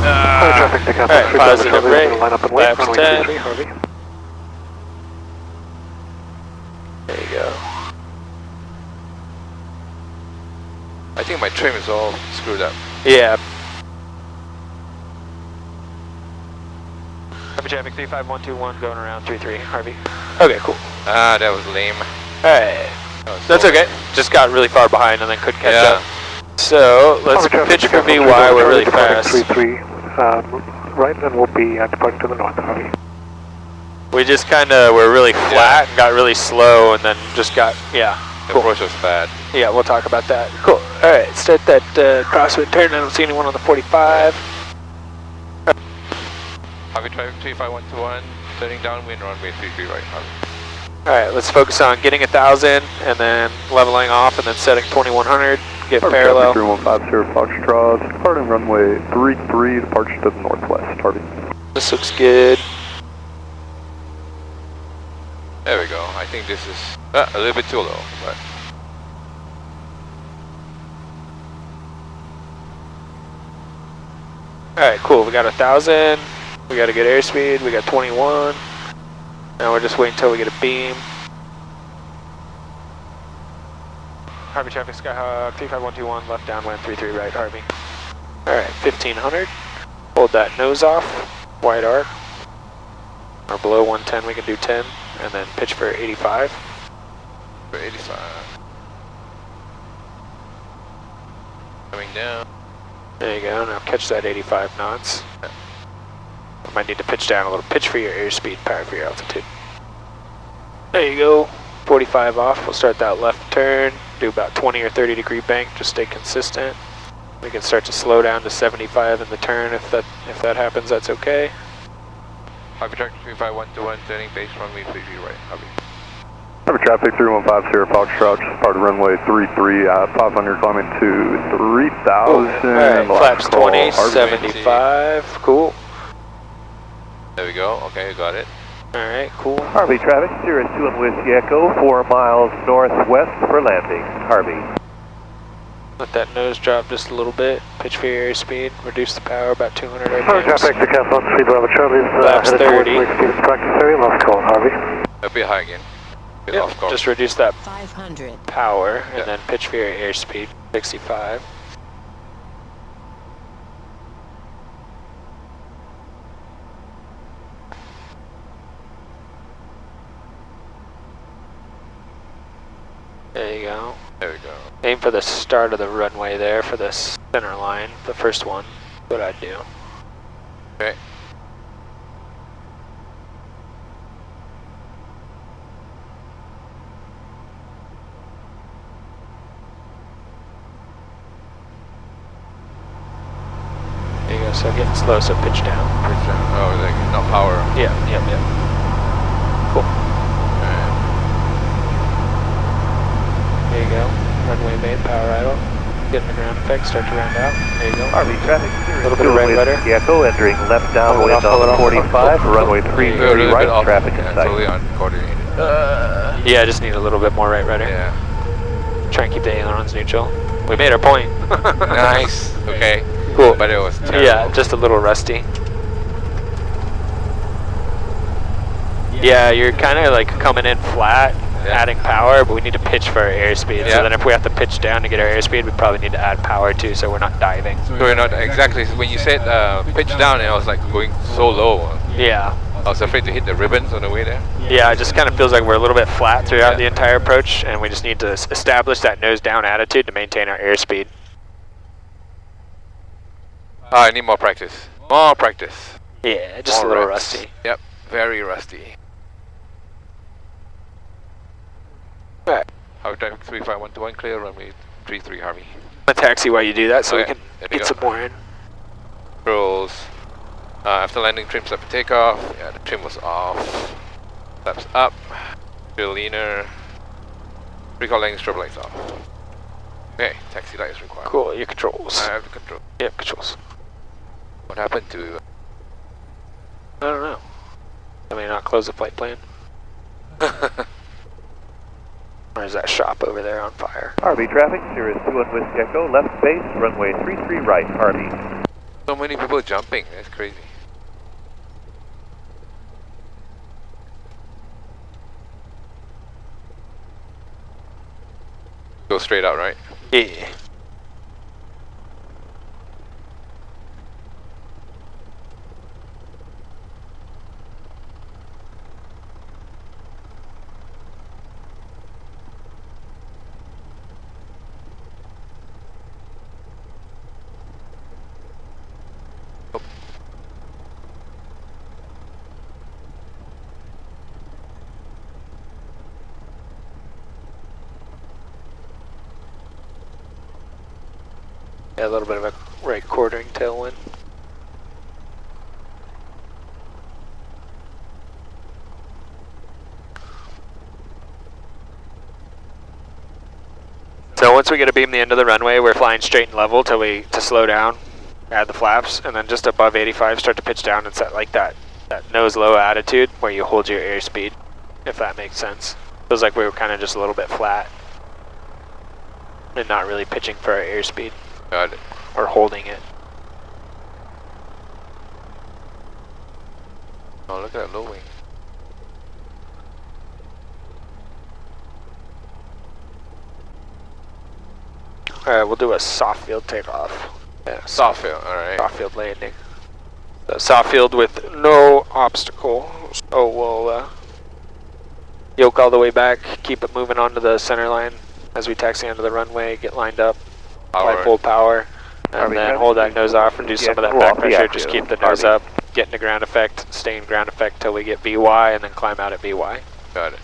Harvey traffic Decathlon Alright, 3 Bravo positive Charlie is rate. going to line up and wait. Flaps Runway 10. 33 Harvey. There you go. I think my trim is all screwed up. Yeah. Harvey traffic 35121 going around 33. Harvey. Okay, cool. Ah, that was lame. Alright. That was That's so okay. lame. Just got really far behind and then couldn't catch Yeah. up. So let's Harvey traffic pitch for Decathlon 3 VY. Bravo We're Charlie really departing fast. 33 right, and we'll be departing to the north Harvey. We just kind of were really flat and got really slow and then just got, yeah. The Cool. approach was bad. Yeah, we'll talk about that. Cool. Alright, start that crosswind turn. I don't see anyone on the 45. Harvey traffic 35121, turning downwind runway 33 right, Harvey. Alright, let's focus on getting 1,000 and then leveling off and then setting 2100. Get Harvey parallel. traffic 3150 Foxtrot, departing runway 33, departure to the northwest. Harvey. This looks good. There we go. I think this is a little bit too low, but Alright, cool. We got 1,000. We got a good airspeed. We got 21. Now we're just waiting until we get a beam. Harvey traffic Skyhawk 35121 left downwind 33 right Harvey. Alright, 1500. Hold that nose off. Wide arc. Or below 110 we can do 10. And then pitch for 85. for 85. Coming down. There you go, now catch that 85 knots. I might need to pitch down a little. Pitch for your airspeed, power for your altitude. There you go, 45 off. We'll start that left turn, do about 20 or 30 degree bank, just stay consistent. We can start to slow down to 75 in the turn. If that happens, that's okay. Harvey traffic 35121, turning base runway 33 right, Harvey. Harvey traffic 3150 Foxtrot, just part of runway 33 at 500, climbing to 3000. Alright, flaps 20, 75, cool. There we go, okay, got it. Alright, cool. Harvey traffic, Sirius 2 Whiskey Echo, 4 miles northwest for landing. Harvey. Let that nose drop just a little bit. Pitch for your airspeed. Reduce the power about 200 RPMs. Harvey traffic to Takeoff 3 Bravo Charlie. Flaps 30. Practice area, last call, Harvey. A bit high again. Bit Yep, off course. just reduce that 500. power and Yep. then pitch for your airspeed. 65. There you go. There we go. Aim for the start of the runway there for the center line, the first one. What I'd do. Okay. There you go, so getting slow, so pitch down. Pitch down. Oh, like not power. Yeah. Cool. Alright. There you go. Runway made, power idle. Getting the ground effect, start to round out. There you go. Harvey traffic, A Sirius little bit 2 of red letter. Whiskey Echo, entering left downwind Pull it on off, 45, runway 33 A little right, bit off. traffic in Yeah, sight. totally uncoordinated. Yeah, just need a little bit more right rudder. Yeah. Try and keep the ailerons neutral. We made our point. Nice. Okay. Cool. But it was terrible. Yeah, just a little rusty. Yeah, you're kind of like coming in flat, adding power, but we need to pitch for our airspeed. Yeah. So then if we have to pitch down to get our airspeed, we probably need to add power too, so we're not diving. So we're not exactly. When you said pitch down, and I was like going so low. Yeah. I was afraid to hit the ribbons on the way there. Yeah, it just kind of feels like we're a little bit flat throughout Yeah. the entire approach, and we just need to establish that nose down attitude to maintain our airspeed. I need more practice. More practice. Yeah, just More a little reps. rusty. Yep, very rusty. Alright. Harvey traffic 35121, clear runway 33 Harvey. I'm gonna taxi while you do that so we Okay, can there we get go. some more in. Controls. After landing, trim set for takeoff. Yeah, the trim was off. Flaps up. Still leaner. Recall landing strobe lights off. Okay, taxi light is required. Cool, your controls. I have the control. Yep, controls. What happened to? I don't know. I mean, not close the flight plan. Or is that shop over there on fire? Harvey traffic, Sirius 2 Whiskey Echo, left base, runway 33 right, Harvey. So many people jumping. That's crazy. Go straight out, right? Yeah. Yeah, a little bit of a right quartering tailwind. So once we get a beam the end of the runway, we're flying straight and level to slow down, add the flaps, and then just above 85 start to pitch down and set like that nose low attitude where you hold your airspeed, if that makes sense. Feels like we were kind of just a little bit flat and not really pitching for our airspeed. Got it. Or holding it. Oh, look at that low wing. Alright, we'll do a soft field takeoff. Yeah, Soft field, alright. soft field landing. So soft field with no obstacle. So we'll yoke all the way back, keep it moving onto the center line as we taxi onto the runway, get lined up, apply full power, and then hold that nose off, reduce some of that back pressure, just keep the nose up, get into ground effect, stay in ground effect till we get VY, and then climb out at VY. Got it.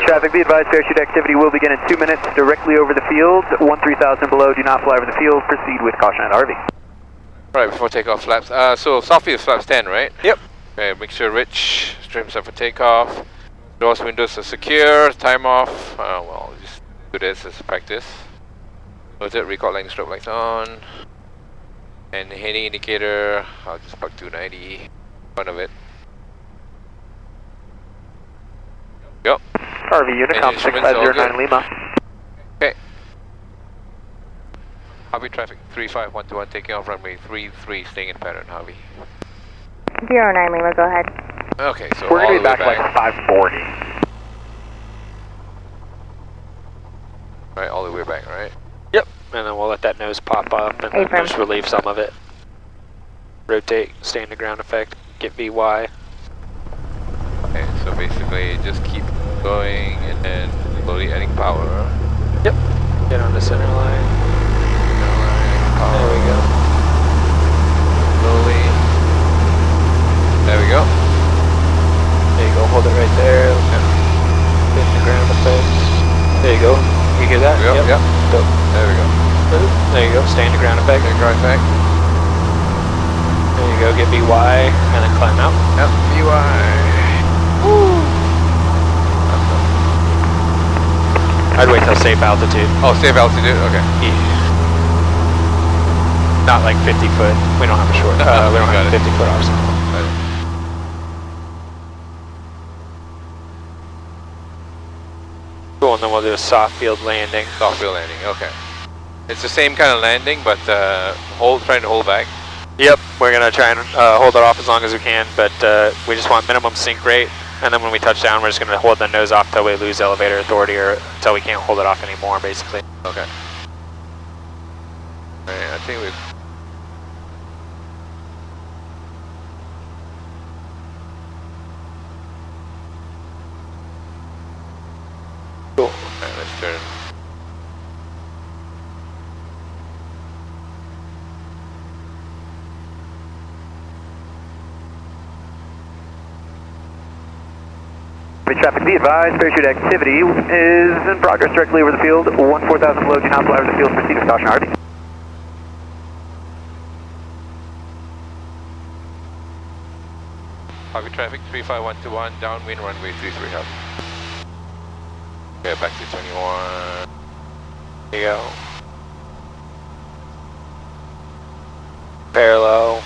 Traffic, be advised, parachute activity will begin in 2 minutes directly over the field. 13,000 below, do not fly over the field. Proceed with caution at Harvey. Right, before takeoff flaps. So soft field flaps 10, right? Yep. Okay, make sure Rich trims up for takeoff. Doors, windows are secure. Time off. Well, just do this as practice. Rotate, recall landing strobe lights on. And heading indicator, I'll just plug 290 in front of it. Yep. Harvey, Unicom 6509 Lima. Okay. Harvey traffic 35121 taking off runway 33, staying in pattern, Harvey. 09 Lima, go ahead. Okay, so we're all going to the be way back like 540. Right, all the way back, right? Yep, and then we'll let that nose pop up and then just relieve some of it. Rotate, stay in the ground effect, get VY. Okay, so basically just keep going and then slowly adding power. Yep. Get on the center line. There we go. Slowly. There we go. There you go, hold it right there. Get in the ground effect. There you go. You hear that? Yep, yep. Dope. There we go. There you go, stay in the ground effect. Ground effect. There you go, get VY and then climb out. Yep, VY. Woo! I'd wait till safe altitude. Oh, safe altitude, okay. Yeah. Not like 50 foot. We don't have a short, we don't have a 50 foot obstacle. Cool, and then we'll do a soft field landing. Soft field landing, okay. It's the same kind of landing, but trying to hold back. Yep, we're gonna try and hold it off as long as we can, but we just want minimum sink rate, and then when we touch down, we're just gonna hold the nose off till we lose elevator authority or until we can't hold it off anymore, basically. Okay. Alright, I think we've... Cool. Alright, let's turn. Traffic, be advised, parachute activity is in progress directly over the field. 14,000 below, do not fly over the field. Proceed with caution, Harvey. Harvey traffic 35121, downwind runway 33 Harvey. Okay, back to 21. There you go. Parallel.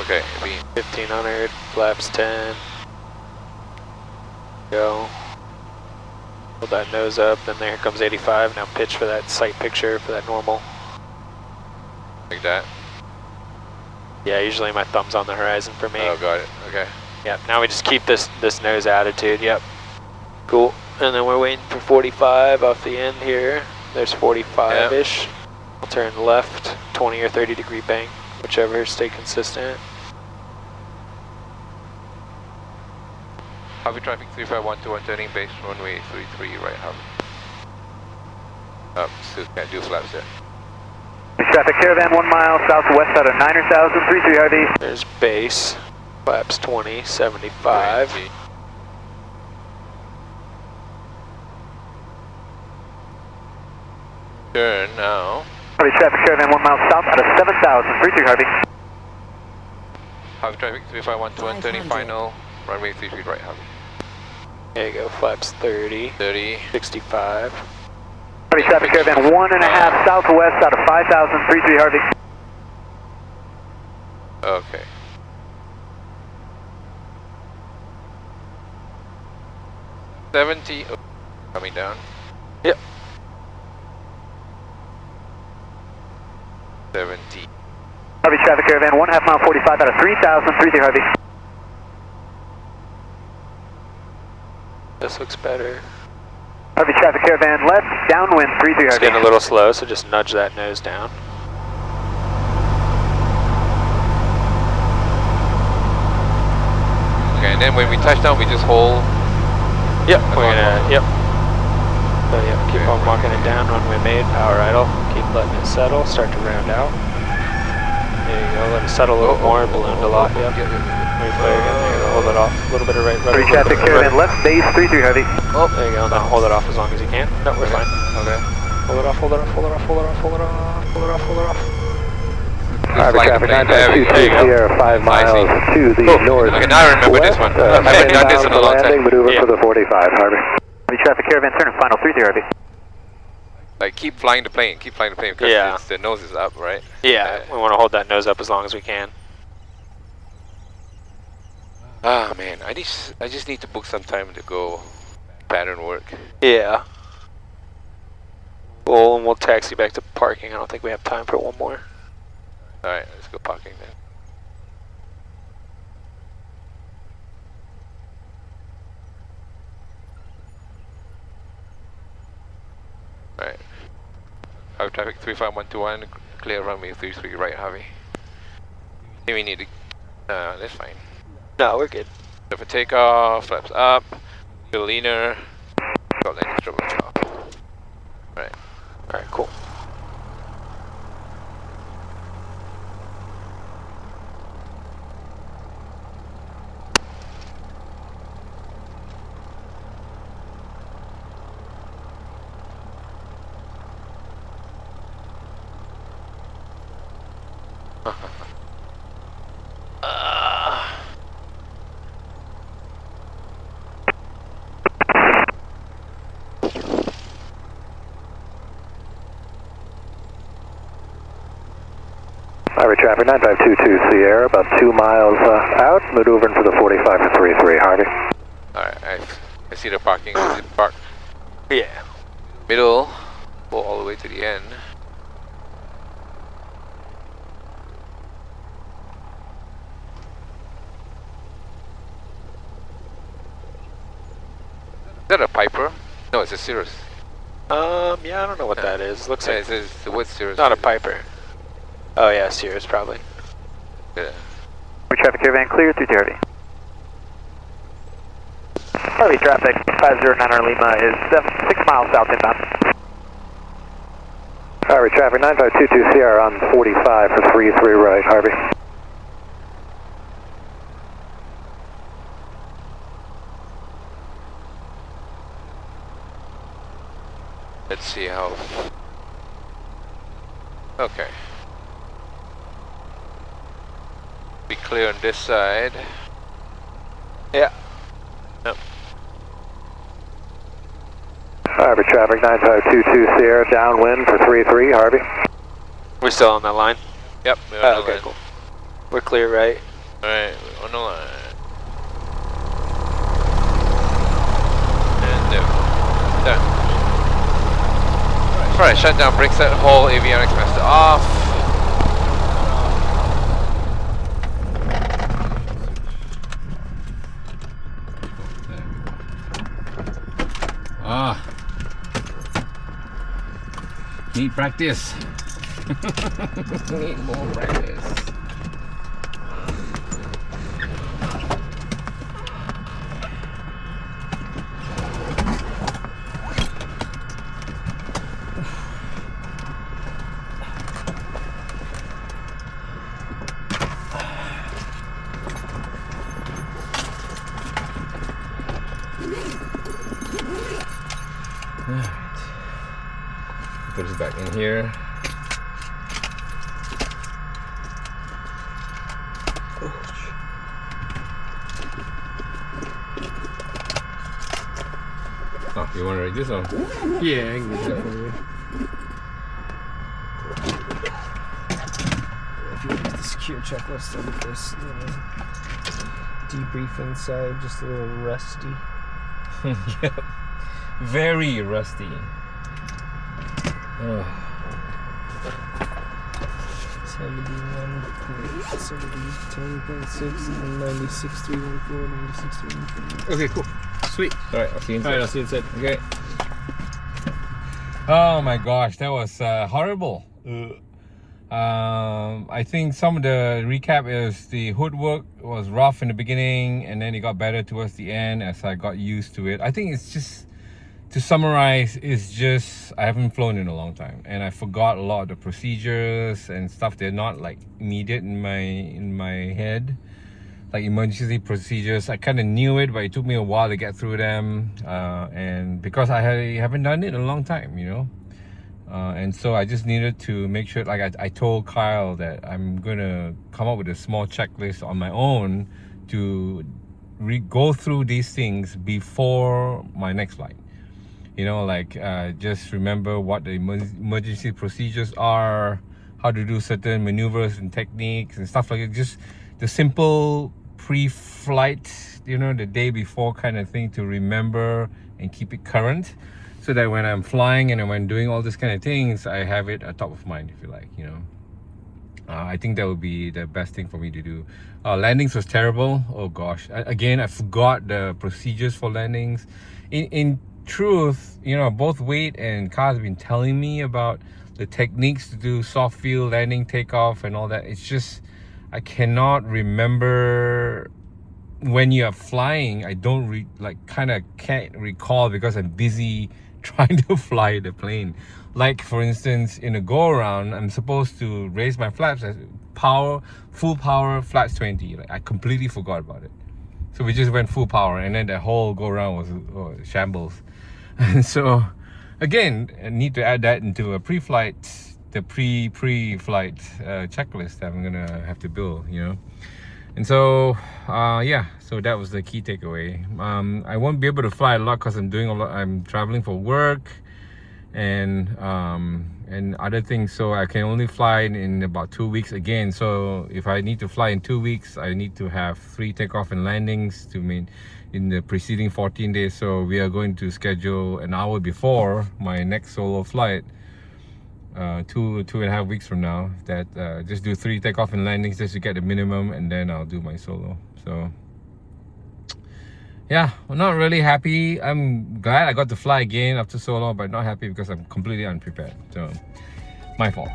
Okay, 1500, flaps 10. Go. Hold that nose up, then there comes 85. Now pitch for that sight picture for that normal. Like that? Yeah, usually my thumb's on the horizon for me. Oh, got it. Okay. Yep, now we just keep this nose attitude. Yep. Cool. And then we're waiting for 45 off the end here. There's 45-ish. Yep. I'll turn left, 20 or 30 degree bank. whichever, stay consistent. Harvey traffic 35121 turning base runway 33 right Harvey. Still can't do flaps there. Traffic Caravan 1 mile southwest out of 9,000, 33 Harvey. There's base, flaps 20, 75. Turn now. Harvey traffic Caravan 1 mile south out of 7,000, 33 Harvey. Harvey traffic 35121 turning final runway 33 right Harvey. There you go, flaps 30, 30, 65. Harvey traffic Caravan 1.5 southwest out of 5,000, 33 Harvey. Okay. Oh, coming down. Yep. 70. Harvey traffic Caravan 1.5 mile 45 out of 3,000, 33 Harvey. This looks better. Harvey traffic Caravan left, downwind 33 It's Harvey. getting a little slow, so just nudge that nose down. Okay, and then when we touch down, we just hold. Yep, we're gonna, yep. So yep, keep on walking it down, runway made, power idle. Keep letting it settle, start to round out. There you go, let it settle a little more, ballooned a lot, yep. Reflare again, there you go, hold it off. A little bit of right rudder. Harvey traffic Caravan left, base 33 Harvey. Oh, there you go, now hold it off as long as you can. No, we're fine. Okay. Hold it off, hold it off, hold it off, hold it off, hold it off, hold it off, hold it off. Harvey traffic 952 Sierra 5 miles to the north. Okay, now I remember this one. I haven't done this in a long time. Maneuver for the 45, Harvey. Harvey traffic Caravan turn final 33 Harvey. Like keep flying the plane because the nose is up, right? Yeah, we want to hold that nose up as long as we can. Ah man, I just need to book some time to go pattern work. Yeah. Well, and we'll taxi back to parking. I don't think we have time for one more. Alright, let's go parking then. Alright. Harvey traffic 35121, clear runway 33 right Harvey. I think we need to, that's fine. No, we're good. So for takeoff, flaps up, feel leaner, got landing strip on top. Alright. Alright, cool. Harvey traffic 9522 Sierra, about 2 miles out, maneuvering for the 45 for 33, Harvey. Alright, I see the parking. Is it park? Yeah. Middle, go all the way to the end. Is that a Piper? No, it's a Cirrus. Yeah, I don't know what that is. Looks like it says the word Cirrus. not a Piper. Oh yeah, Cirrus probably. Yeah. Traffic Caravan clear 33 Harvey. Harvey traffic 509 Lima is 6 miles south inbound. Harvey traffic 9522 Sierra on 45 for 33 right, Harvey. Let's see how. Okay. Be clear on this side. Yeah. Yep. Harvey traffic 9522 Sierra downwind for 33, Harvey. We're still on that line? Yep. We're on the okay, line. cool. We're clear, right? Alright, we're on the line. And done. Alright, shutdown, brake set, whole avionics master off. Neat practice. Need more practice. Put this back in here. Oh, you want to write this on? Yeah, I can get that for you. If you look at the secure checklist of this debrief inside, just a little rusty. Yep. Very rusty. 71.70, 10.6, 96,314, 96,314. Okay, cool. Sweet. All right, I'll see you inside. Alright, I'll see you inside. Okay. Oh my gosh, that was horrible. I think some of the recap is the hood work was rough in the beginning, and then it got better towards the end as I got used to it. I think it's just, to summarize, it's just I haven't flown in a long time, and I forgot a lot of the procedures and stuff. They're not like immediate in my head, like emergency procedures. I kind of knew it, but it took me a while to get through them, and because I haven't done it in a long time, you know. And so I just needed to make sure, like I told Kyle that I'm gonna come up with a small checklist on my own to go through these things before my next flight. You know, like just remember what the emergency procedures are, how to do certain maneuvers and techniques and stuff like that. Just the simple pre-flight, you know, the day before kind of thing to remember and keep it current, so that when I'm flying and when I'm doing all these kind of things, I have it at top of mind, if you like, you know. I think that would be the best thing for me to do. Landings was terrible. Oh gosh, again, I forgot the procedures for landings. In truth, you know, both Wade and Kyle have been telling me about the techniques to do soft field landing, takeoff and all that. It's just I cannot remember when you're flying. I don't kind of can't recall because I'm busy trying to fly the plane. Like for instance, in a go around, I'm supposed to raise my flaps as full power, flaps 20. Like I completely forgot about it. So we just went full power, and then the whole go around was shambles. And so again, I need to add that into a pre-flight, the pre-flight checklist that I'm gonna have to build, you know. And so yeah, so that was the key takeaway. I won't be able to fly a lot because I'm traveling for work and other things, so I can only fly in about 2 weeks again. So if I need to fly in 2 weeks, I need to have 3 takeoff and landings to mean in the preceding 14 days. So we are going to schedule an hour before my next solo flight, 2.5 weeks from now, that just do 3 takeoff and landings just to get the minimum, and then I'll do my solo. So yeah, I'm not really happy. I'm glad I got to fly again after so long, but not happy because I'm completely unprepared. So my fault.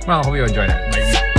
Well, I hope you enjoyed it. Bye.